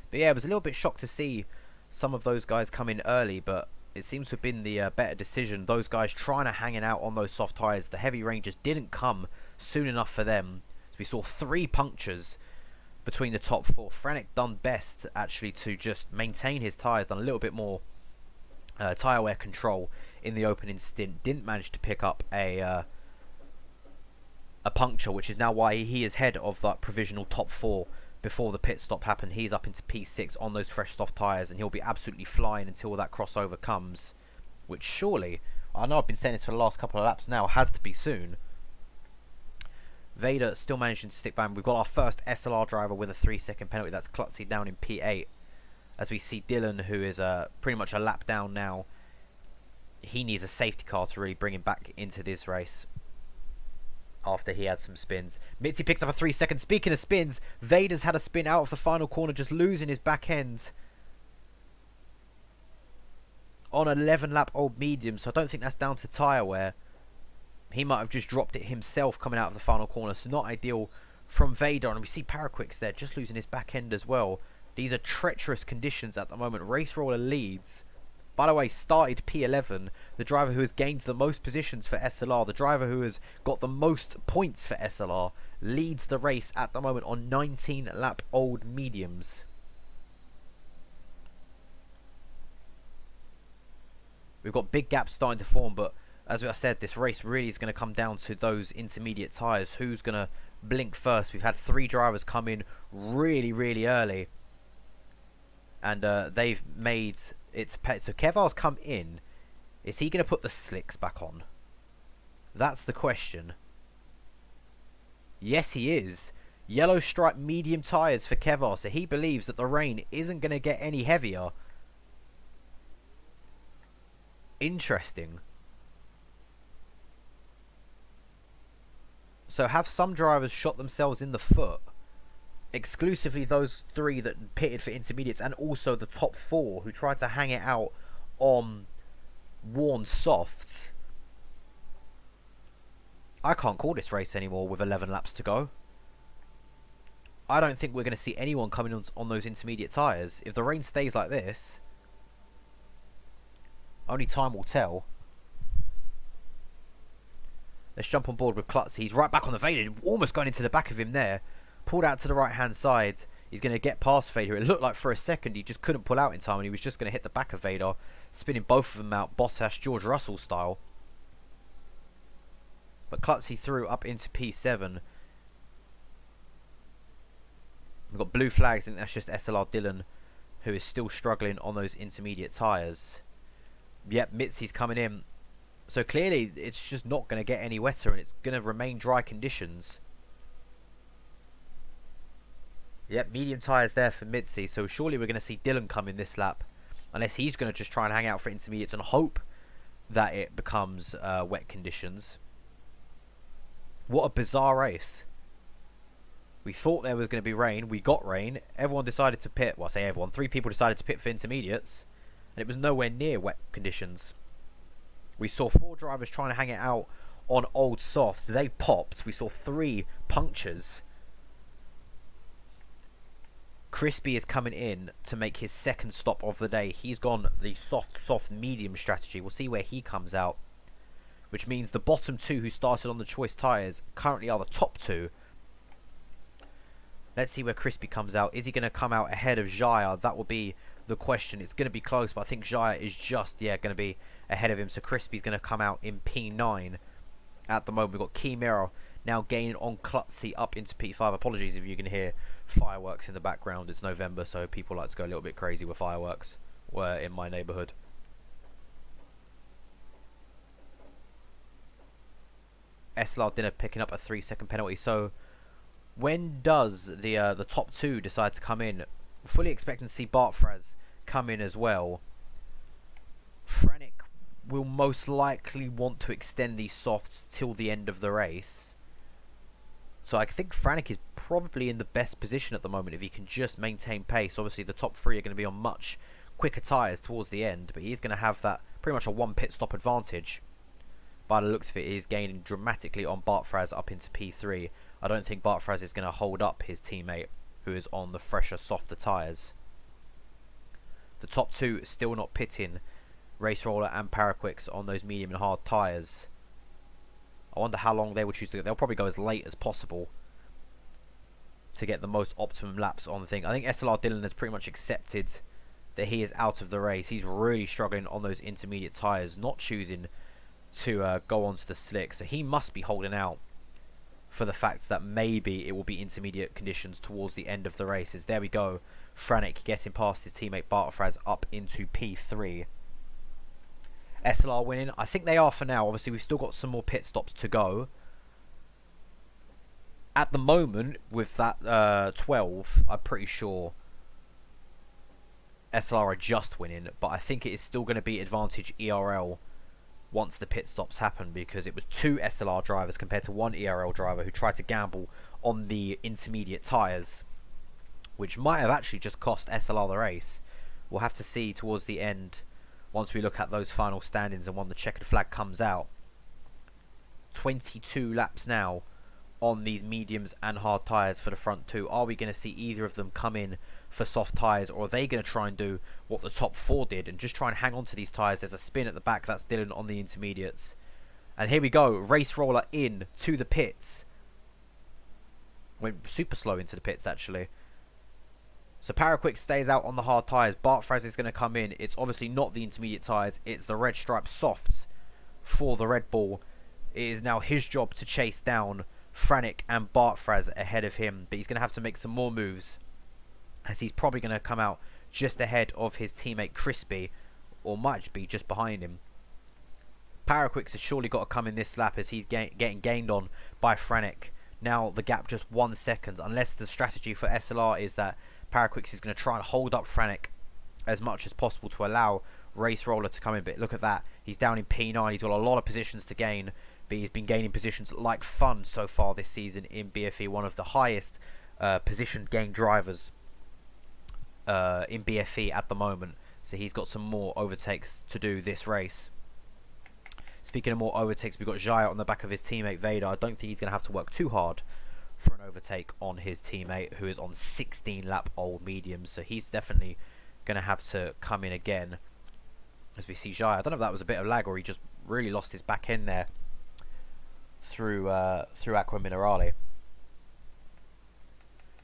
But yeah, I was a little bit shocked to see some of those guys come in early, but it seems to have been the better decision. Those guys trying to hang it out on those soft tyres. The heavy rain just didn't come soon enough for them. So we saw 3 punctures between the top 4. Franick done best actually to just maintain his tyres. Done a little bit more tyre wear control in the opening stint. Didn't manage to pick up a puncture, which is now why he is head of that provisional top 4. Before the pit stop happened, he's up into P6 on those fresh soft tyres, and he'll be absolutely flying until that crossover comes, which surely, I know I've been saying this for the last couple of laps now, has to be soon. Vader still managing to stick by him. We've got our first SLR driver with a 3-second penalty. That's Clutzy down in P8. As we see Dylan, who is pretty much a lap down now. He needs a safety car to really bring him back into this race after he had some spins. Mitzi picks up a 3-second. Speaking of spins, Vader's had a spin out of the final corner, just losing his back end on an 11-lap old medium, so I don't think that's down to tyre wear. He might have just dropped it himself coming out of the final corner, so not ideal from Vader. And we see Paraquix there, just losing his back end as well. These are treacherous conditions at the moment. Race Roller leads. By the way, started P11, the driver who has gained the most positions for SLR, the driver who has got the most points for SLR, leads the race at the moment on 19-lap old mediums. We've got big gaps starting to form, but as I said, this race really is going to come down to those intermediate tyres. Who's going to blink first? We've had 3 drivers come in really, really early, and they've made So Kevar's come in. Is he going to put the slicks back on? That's the question. Yes, he is. Yellow stripe medium tyres for Kevar, so he believes that the rain isn't going to get any heavier. Interesting. So have some drivers shot themselves in the foot? Exclusively those 3 that pitted for intermediates, and also the top 4 who tried to hang it out on worn softs. I can't call this race anymore with 11 laps to go. I don't think we're going to see anyone coming on those intermediate tyres. If the rain stays like this, only time will tell. Let's jump on board with Klutzy. He's right back on the Vader, almost going into the back of him there. Pulled out to the right hand side. He's going to get past Vader. It looked like for a second he just couldn't pull out in time, and he was just going to hit the back of Vader, spinning both of them out Bottas, George Russell style. But Klutzy through up into P7. We've got blue flags. I think that's just SLR Dylan, who is still struggling on those intermediate tyres. Yep, Mitzi's coming in. So clearly it's just not going to get any wetter, and it's going to remain dry conditions. Yep, medium tyres there for Mitzi. So surely we're going to see Dylan come in this lap. Unless he's going to just try and hang out for intermediates and hope that it becomes wet conditions. What a bizarre race. We thought there was going to be rain. We got rain. Everyone decided to pit. Well, I say everyone. 3 people decided to pit for intermediates. And it was nowhere near wet conditions. We saw 4 drivers trying to hang it out on old softs. They popped. We saw 3 punctures. Crispy is coming in to make his second stop of the day. He's gone the soft, medium strategy. We'll see where he comes out. Which means the bottom 2 who started on the choice tyres currently are the top 2. Let's see where Crispy comes out. Is he going to come out ahead of Jaya? That will be the question. It's going to be close, but I think Jaya is just, going to be ahead of him. So Crispy's going to come out in P9 at the moment. We've got Key Mirror now gaining on Klutzy up into P5. Apologies if you can hear fireworks in the background. It's November, so people like to go a little bit crazy with fireworks in my neighbourhood. SLR Dinner picking up a 3-second penalty. So when does the top 2 decide to come in? Fully expecting to see Bartfraz come in as well. Franek will most likely want to extend these softs till the end of the race. So I think Franek is probably in the best position at the moment if he can just maintain pace. Obviously the top 3 are going to be on much quicker tyres towards the end, but he's going to have that pretty much a 1 pit stop advantage. By the looks of it, he's gaining dramatically on Bartfraz up into P3. I don't think Bartfraz is going to hold up his teammate, who is on the fresher, softer tyres. The top 2 still not pitting. Race Roller and Paraquix on those medium and hard tyres. I wonder how long they will choose to go. They'll probably go as late as possible to get the most optimum laps on the thing. I think SLR Dylan has pretty much accepted that he is out of the race. He's really struggling on those intermediate tyres, not choosing to go onto the slick. So he must be holding out for the fact that maybe it will be intermediate conditions towards the end of the races. There we go. Franek getting past his teammate Bartfraz up into P3. SLR winning. I think they are for now. Obviously, we've still got some more pit stops to go. At the moment, with that 12, I'm pretty sure SLR are just winning. But I think it is still going to be advantage ERL once the pit stops happen, because it was 2 SLR drivers compared to 1 ERL driver who tried to gamble on the intermediate tyres, which might have actually just cost SLR the race. We'll have to see towards the end once we look at those final standings and when the checkered flag comes out. 22 laps now on these mediums and hard tyres for the front 2. Are we going to see either of them come in for soft tyres, or are they going to try and do what the top 4 did and just try and hang on to these tyres? There's a spin at the back. That's Dylan on the intermediates. And here we go. Race Roller in to the pits. Went super slow into the pits, actually. So Paraquick stays out on the hard tyres. Bartfraz is going to come in. It's obviously not the intermediate tyres. It's the red stripe softs for the Red Bull. It is now his job to chase down Franek and Bartfraz ahead of him. But he's going to have to make some more moves, as he's probably going to come out just ahead of his teammate Crispy, or might be just behind him. Paraquix has surely got to come in this lap as he's getting gained on by Franic. Now the gap just 1 second, unless the strategy for SLR is that Paraquix is going to try and hold up Franic as much as possible to allow Race Roller to come in. But look at that, he's down in P9, he's got a lot of positions to gain, but he's been gaining positions like fun so far this season in BFE, one of the highest position gain drivers in BFE at the moment. So he's got some more overtakes to do this race. Speaking of more overtakes, we've got Jaya on the back of his teammate Vader. I don't think he's going to have to work too hard for an overtake on his teammate, who is on 16 lap old mediums. So he's definitely going to have to come in again. As we see Jaya, I don't know if that was a bit of lag or he just really lost his back end there through Aqua Minerale.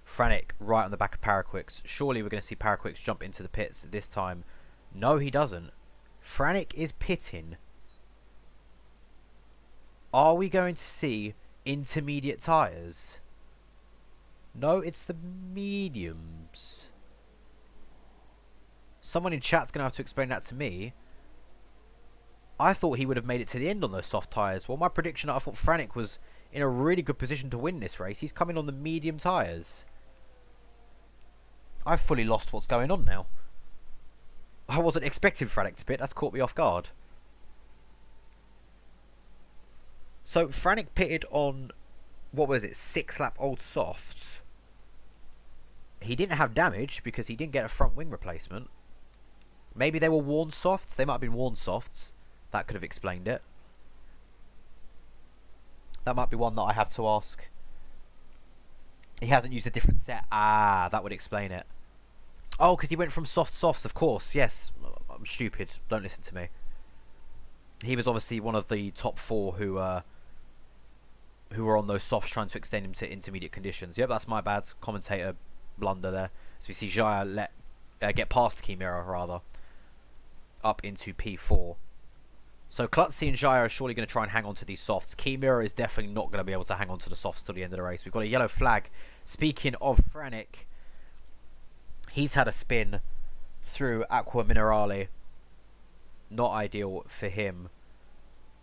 Franic right on the back of Paraquix. Surely we're going to see Paraquix jump into the pits this time. No, he doesn't. Franic is pitting. Are we going to see intermediate tyres? No, it's the mediums. Someone in chat's going to have to explain that to me. I thought he would have made it to the end on those soft tyres. Well, my prediction, I thought Franic was in a really good position to win this race. He's coming on the medium tyres. I've fully lost what's going on now. I wasn't expecting Franic to pit. That's caught me off guard. So Franic pitted on, what was it, 6 lap old softs. He didn't have damage because he didn't get a front wing replacement. Maybe they were worn softs. They might have been worn softs. That could have explained it. That might be one that I have to ask. He hasn't used a different set. Ah, that would explain it. Oh, because he went from soft softs, of course. Yes, I'm stupid. Don't listen to me. He was obviously one of the top 4 who were on those softs trying to extend him to intermediate conditions. Yep, that's my bad. Commentator blunder there. So we see Jaya get past Chimera, rather, up into P4. So Klutzy and Jaya are surely going to try and hang on to these softs. Chimera is definitely not going to be able to hang on to the softs till the end of the race. We've got a yellow flag. Speaking of Franic, he's had a spin through Aqua Minerale. Not ideal for him.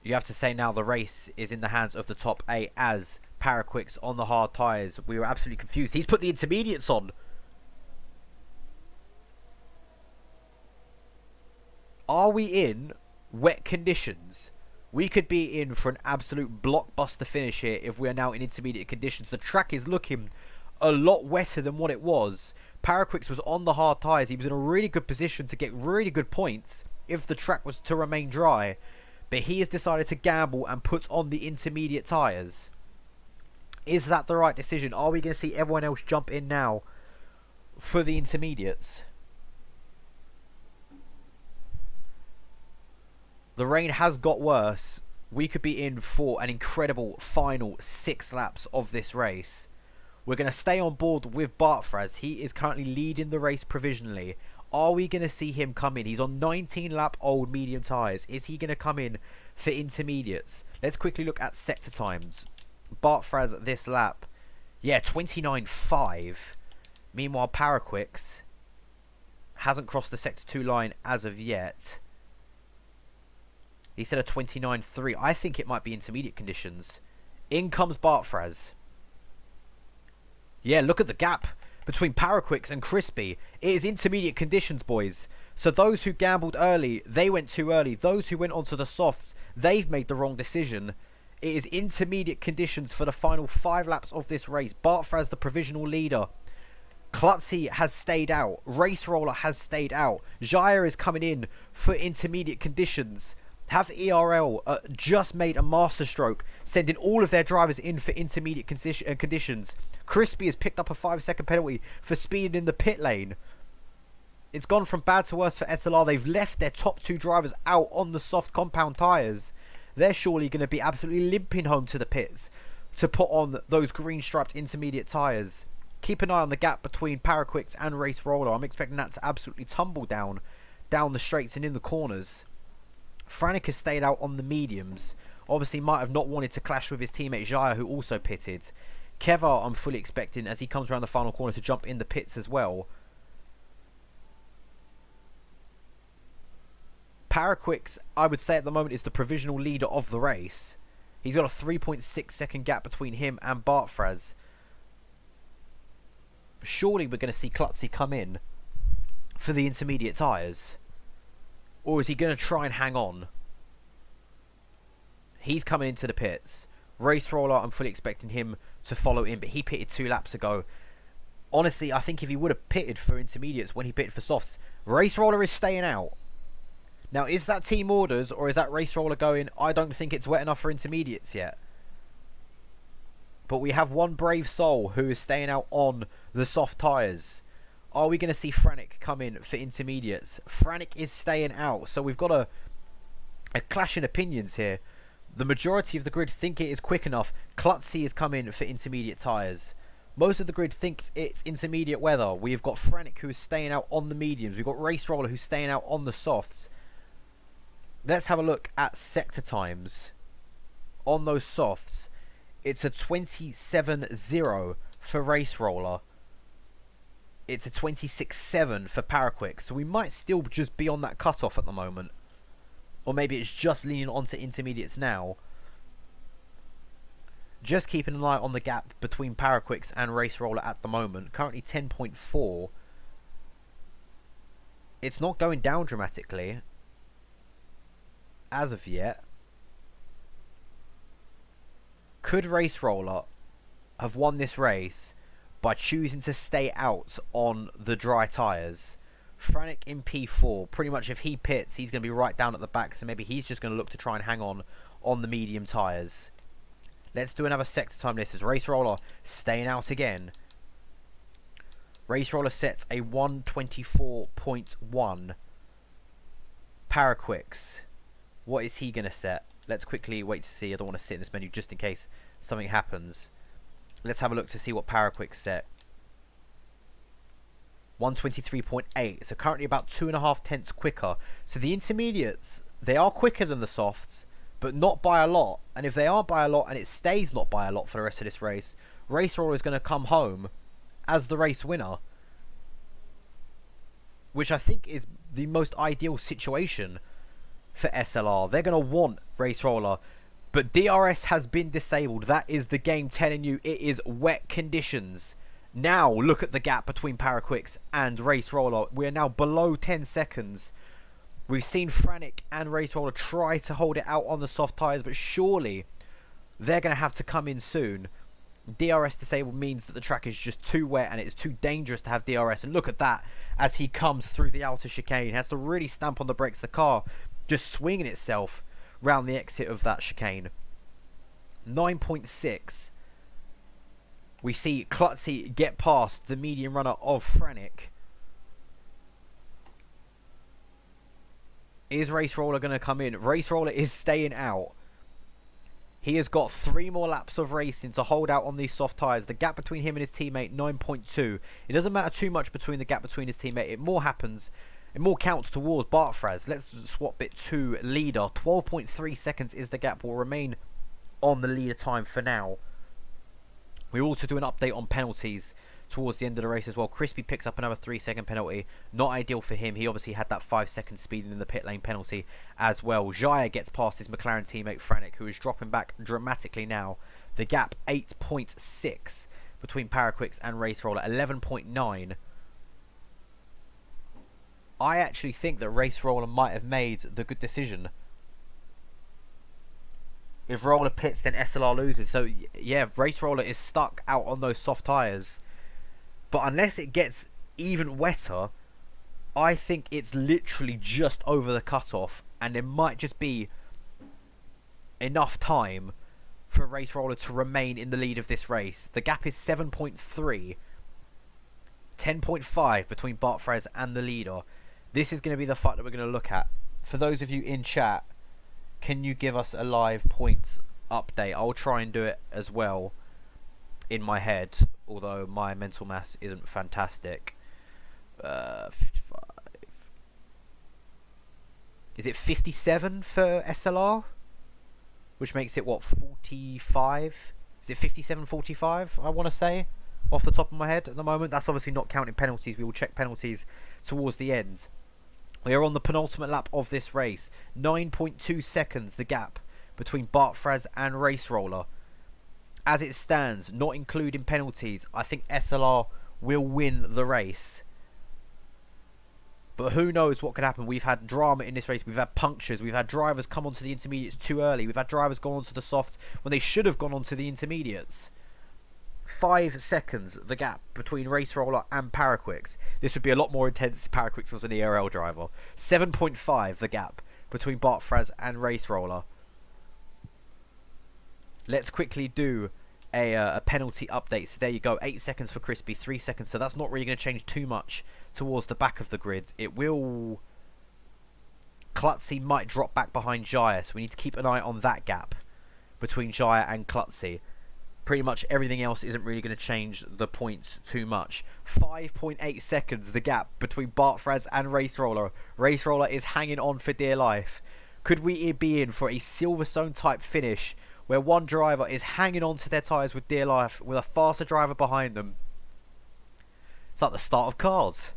You have to say now the race is in the hands of the top 8 as Paraquix on the hard tyres. We were absolutely confused. He's put the intermediates on. Are we in wet conditions? We could be in for an absolute blockbuster finish here if we are now in intermediate conditions. The track is looking a lot wetter than what it was. Paraquix was on the hard tyres. He was in a really good position to get really good points if the track was to remain dry. But he has decided to gamble and put on the intermediate tyres. Is that the right decision? Are we going to see everyone else jump in now for the intermediates? The rain has got worse. We could be in for an incredible final 6 laps of this race. We're going to stay on board with Bartfraz. He is currently leading the race provisionally. Are we going to see him come in? He's on 19 lap old medium tyres. Is he going to come in for intermediates? Let's quickly look at sector times. Bartfraz this lap. Yeah, 29.5. Meanwhile, Paraquix hasn't crossed the sector 2 line as of yet. He said a 29.3. I think it might be intermediate conditions. In comes Bartfraz. Yeah, look at the gap between Paraquix and Crispy. It is intermediate conditions, boys. So those who gambled early, they went too early. Those who went onto the softs, they've made the wrong decision. It is intermediate conditions for the final 5 laps of this race. Bartfraz, the provisional leader. Klutzy has stayed out. Race Roller has stayed out. Jaya is coming in for intermediate conditions. Have ERL just made a masterstroke, sending all of their drivers in for intermediate conditions. Crispy has picked up a 5-second penalty for speeding in the pit lane. It's gone from bad to worse for SLR. They've left their top 2 drivers out on the soft compound tyres. They're surely going to be absolutely limping home to the pits to put on those green striped intermediate tyres. Keep an eye on the gap between Paraquix and Race Roller. I'm expecting that to absolutely tumble down the straights and in the corners. Franic has stayed out on the mediums. Obviously might have not wanted to clash with his teammate Jaya, who also pitted. Keva I'm fully expecting as he comes around the final corner to jump in the pits as well. Paraquix, I would say at the moment, is the provisional leader of the race. He's got a 3.6 second gap between him and Bartfraz. Surely we're going to see Klutzy come in for the intermediate tyres. Or is he going to try and hang on? He's coming into the pits. Race Roller, I'm fully expecting him to follow in, but he pitted 2 laps ago. Honestly, I think if he would have pitted for intermediates when he pitted for softs, Race Roller is staying out. Now, is that team orders, or is that Race Roller going, I don't think it's wet enough for intermediates yet? But we have one brave soul who is staying out on the soft tyres. Are we going to see Franick come in for intermediates? Franick is staying out, so we've got a clash in opinions here. The majority of the grid think it is quick enough. Klutzy is coming for intermediate tyres. Most of the grid thinks it's intermediate weather. We've got Franick who is staying out on the mediums. We've got Race Roller who's staying out on the softs. Let's have a look at sector times on those softs. It's a 27.0 for Race Roller. It's a 26.7 for Paraquix. So we might still just be on that cutoff at the moment. Or maybe it's just leaning onto intermediates now. Just keeping an eye on the gap between Paraquix and Race Roller at the moment. Currently 10.4. It's not going down dramatically as of yet. Could Race Roller have won this race by choosing to stay out on the dry tyres? Franick in P4, pretty much if he pits, he's going to be right down at the back, so maybe he's just going to look to try and hang on the medium tyres. Let's do another sector time list as Race Roller staying out again. Race Roller sets a 124.1. Paraquix, what is he going to set? Let's quickly wait to see. I don't want to sit in this menu just in case something happens. Let's have a look to see what Paraquix set. 123.8, so currently about 2.5 tenths quicker. So the intermediates, they are quicker than the softs, but not by a lot. And if they are by a lot and it stays not by a lot for the rest of this race, Race Roller is going to come home as the race winner, which I think is the most ideal situation for SLR. They're going to want Race Roller, but DRS has been disabled. That is the game telling you it is wet conditions. Now look at the gap between Paraquix and Race Roller. We're now below 10 seconds. We've seen Franick and Race Roller try to hold it out on the soft tyres, but surely they're going to have to come in soon. DRS disabled means that the track is just too wet and it's too dangerous to have DRS. And look at that as he comes through the outer chicane. He has to really stamp on the brakes. The car just swinging itself round the exit of that chicane. 9.6. We see Klutzy get past the medium runner of Franick. Is Race Roller going to come in? Race Roller is staying out. He has got 3 more laps of racing to hold out on these soft tyres. The gap between him and his teammate, 9.2. It doesn't matter too much between the gap between his teammate. It more counts towards Bartfraz. Let's swap it to leader. 12.3 seconds is the gap. Will remain on the leader time for now. We also do an update on penalties towards the end of the race as well. Crispy picks up another 3-second penalty. Not ideal for him. He obviously had that 5-second speeding in the pit lane penalty as well. Jaya gets past his McLaren teammate Franick, who is dropping back dramatically now. The gap 8.6 between Paraquix and Race Roller. 11.9. I actually think that Race Roller might have made the good decision. If Roller pits, then SLR loses. So, yeah, Race Roller is stuck out on those soft tyres. But unless it gets even wetter, I think it's literally just over the cutoff. And there might just be enough time for Race Roller to remain in the lead of this race. The gap is 7.3. 10.5 between Bartfraz and the leader. This is going to be the fight that we're going to look at. For those of you in chat, can you give us a live points update? I'll try and do it as well in my head, although my mental maths isn't fantastic. 55. Is it 57 for SLR? Which makes it, what, 45? Is it 57-45, I want to say, off the top of my head at the moment? That's obviously not counting penalties. We will check penalties towards the end. We are on the penultimate lap of this race. 9.2 seconds the gap between Bartfraz and Race Roller. As it stands, not including penalties, I think SLR will win the race. But who knows what could happen. We've had drama in this race. We've had punctures. We've had drivers come onto the intermediates too early. We've had drivers go onto the softs when they should have gone onto the intermediates. 5 seconds the gap between Race Roller and Paraquix. This would be a lot more intense if Paraquix was an ERL driver. 7.5 the gap between Bartfraz and Race Roller. Let's quickly do a penalty update. So there you go, 8 seconds for Crispy, 3 seconds. So that's not really going to change too much towards the back of the grid. It will... Klutzy might drop back behind Jaya, so we need to keep an eye on that gap between Jaya and Klutzy. Pretty much everything else isn't really going to change the points too much. 5.8 seconds the gap between Bartfraz and Race Roller. Race Roller is hanging on for dear life. Could we be in for a Silverstone type finish where one driver is hanging on to their tyres with dear life with a faster driver behind them? It's like the start of Cars.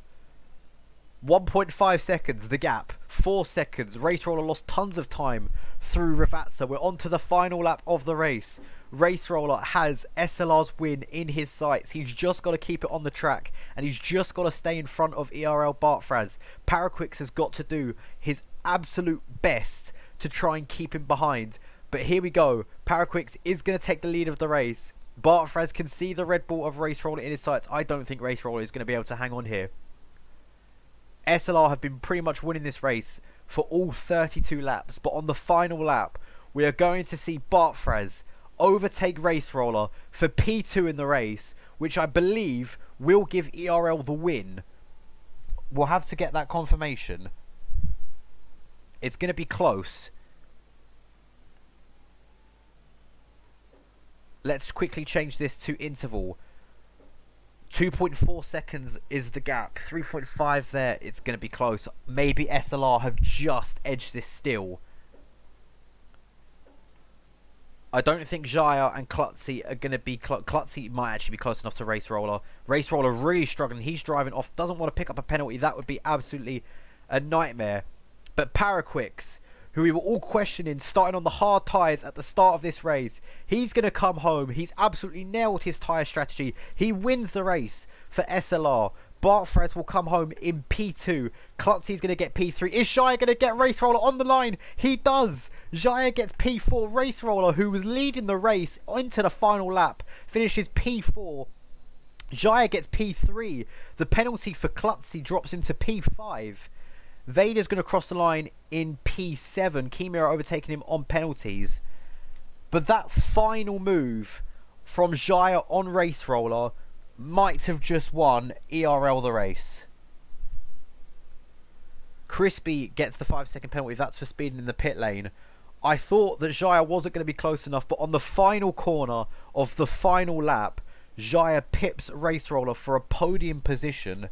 1.5 seconds the gap. 4 seconds. Race Roller lost tons of time through Ravazza. We're on to the final lap of the race. Race Roller has SLR's win in his sights. He's just got to keep it on the track, and he's just got to stay in front of ERL Bartfraz. Paraquix has got to do his absolute best to try and keep him behind. But here we go. Paraquix is going to take the lead of the race. Bartfraz can see the Red Bull of Race Roller in his sights. I don't think Race Roller is going to be able to hang on here. SLR have been pretty much winning this race for all 32 laps. But on the final lap, we are going to see Bartfraz overtake Race Roller for P2 in the race, which I believe will give ERL the win. We'll have to get that confirmation. It's going to be close. Let's quickly change this to interval. 2.4 seconds is the gap. 3.5 there. It's going to be close. Maybe SLR have just edged this still. I don't think Jaya and Klutzy are going to be... Klutzy might actually be close enough to Race Roller. Race Roller really struggling. He's driving off. Doesn't want to pick up a penalty. That would be absolutely a nightmare. But Paraquix, who we were all questioning, starting on the hard tyres at the start of this race, he's going to come home. He's absolutely nailed his tyre strategy. He wins the race for SLR. Bartfraz will come home in P2. Klutzy's going to get P3. Is Jaya going to get Race Roller on the line? He does. Jaya gets P4. Race Roller, who was leading the race into the final lap, finishes P4. Jaya gets P3. The penalty for Klutzy drops him to P5. Vader's going to cross the line in P7. Kimura overtaking him on penalties. But that final move from Jaya on Race Roller might have just won ERL the race. Crispy gets the 5-second penalty. That's for speeding in the pit lane. I thought that Jaya wasn't going to be close enough, but on the final corner of the final lap, Jaya pips Race Roller for a podium position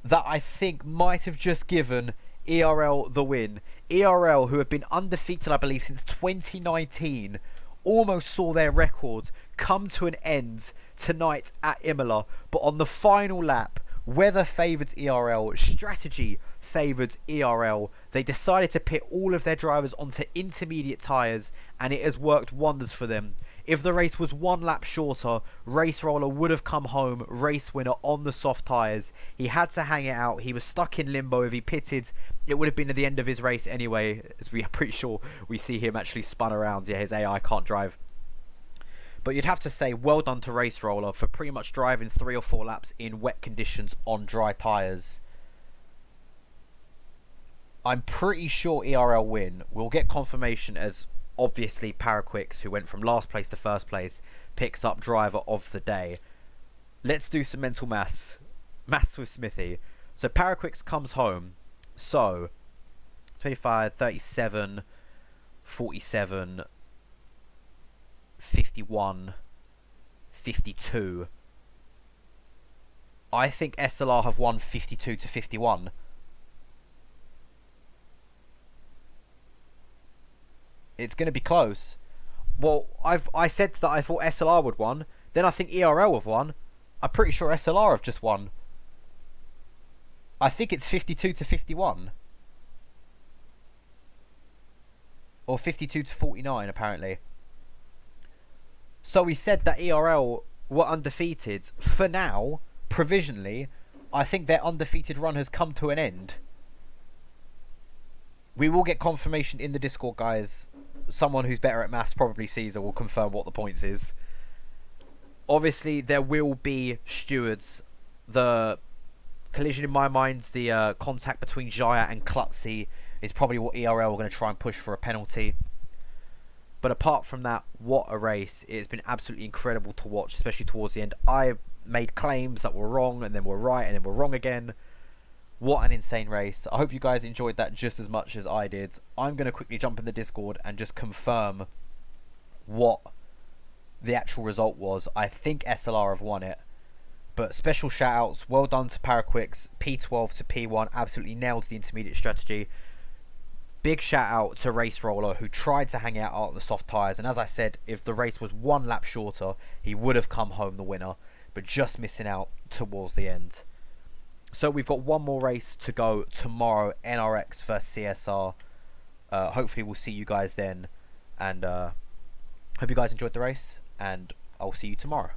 that I think might have just given ERL the win. ERL, who have been undefeated, I believe, since 2019, almost saw their records come to an end tonight at Imola. But on the final lap, weather favoured ERL, strategy favoured ERL. They decided to pit all of their drivers onto intermediate tyres, and it has worked wonders for them. If the race was 1 lap shorter, Race Roller would have come home race winner on the soft tyres. He had to hang it out. He was stuck in limbo. If he pitted, it would have been at the end of his race anyway, as we are pretty sure we see him actually spun around. Yeah, his AI can't drive. But you'd have to say well done to Race Roller for pretty much driving 3 or 4 laps in wet conditions on dry tyres. I'm pretty sure ERL win. We'll get confirmation as obviously Paraquix, who went from last place to first place, picks up driver of the day. Let's do some mental maths. Maths with Smithy. So Paraquix comes home. So 25, 37, 47, 51, 52. I think SLR have won 52 to 51. It's going to be close. Well, I said that I thought SLR would won. Then I think ERL have won. I'm pretty sure SLR have just won. I think it's 52 to 51. Or 52 to 49, apparently. So we said that ERL were undefeated. For now, provisionally, I think their undefeated run has come to an end. We will get confirmation in the Discord, guys. Someone who's better at maths, probably Ceasar, will confirm what the points is. Obviously, there will be stewards. The collision, in my mind, the contact between Jaya and Klutzy is probably what ERL are going to try and push for a penalty. But apart from that, what a race. It's been absolutely incredible to watch, especially towards the end. I made claims that were wrong, and then were right, and then were wrong again. What an insane race. I hope you guys enjoyed that just as much as I did. I'm going to quickly jump in the Discord and just confirm what the actual result was. I think SLR have won it. But special shout outs. Well done to Paraquix. P12 to P1. Absolutely nailed the intermediate strategy. Big shout out to Race Roller, who tried to hang out on the soft tyres. And as I said, if the race was one lap shorter, he would have come home the winner. But just missing out towards the end. So we've got one more race to go tomorrow. NRX versus CSR. Hopefully we'll see you guys then. And hope you guys enjoyed the race. And I'll see you tomorrow.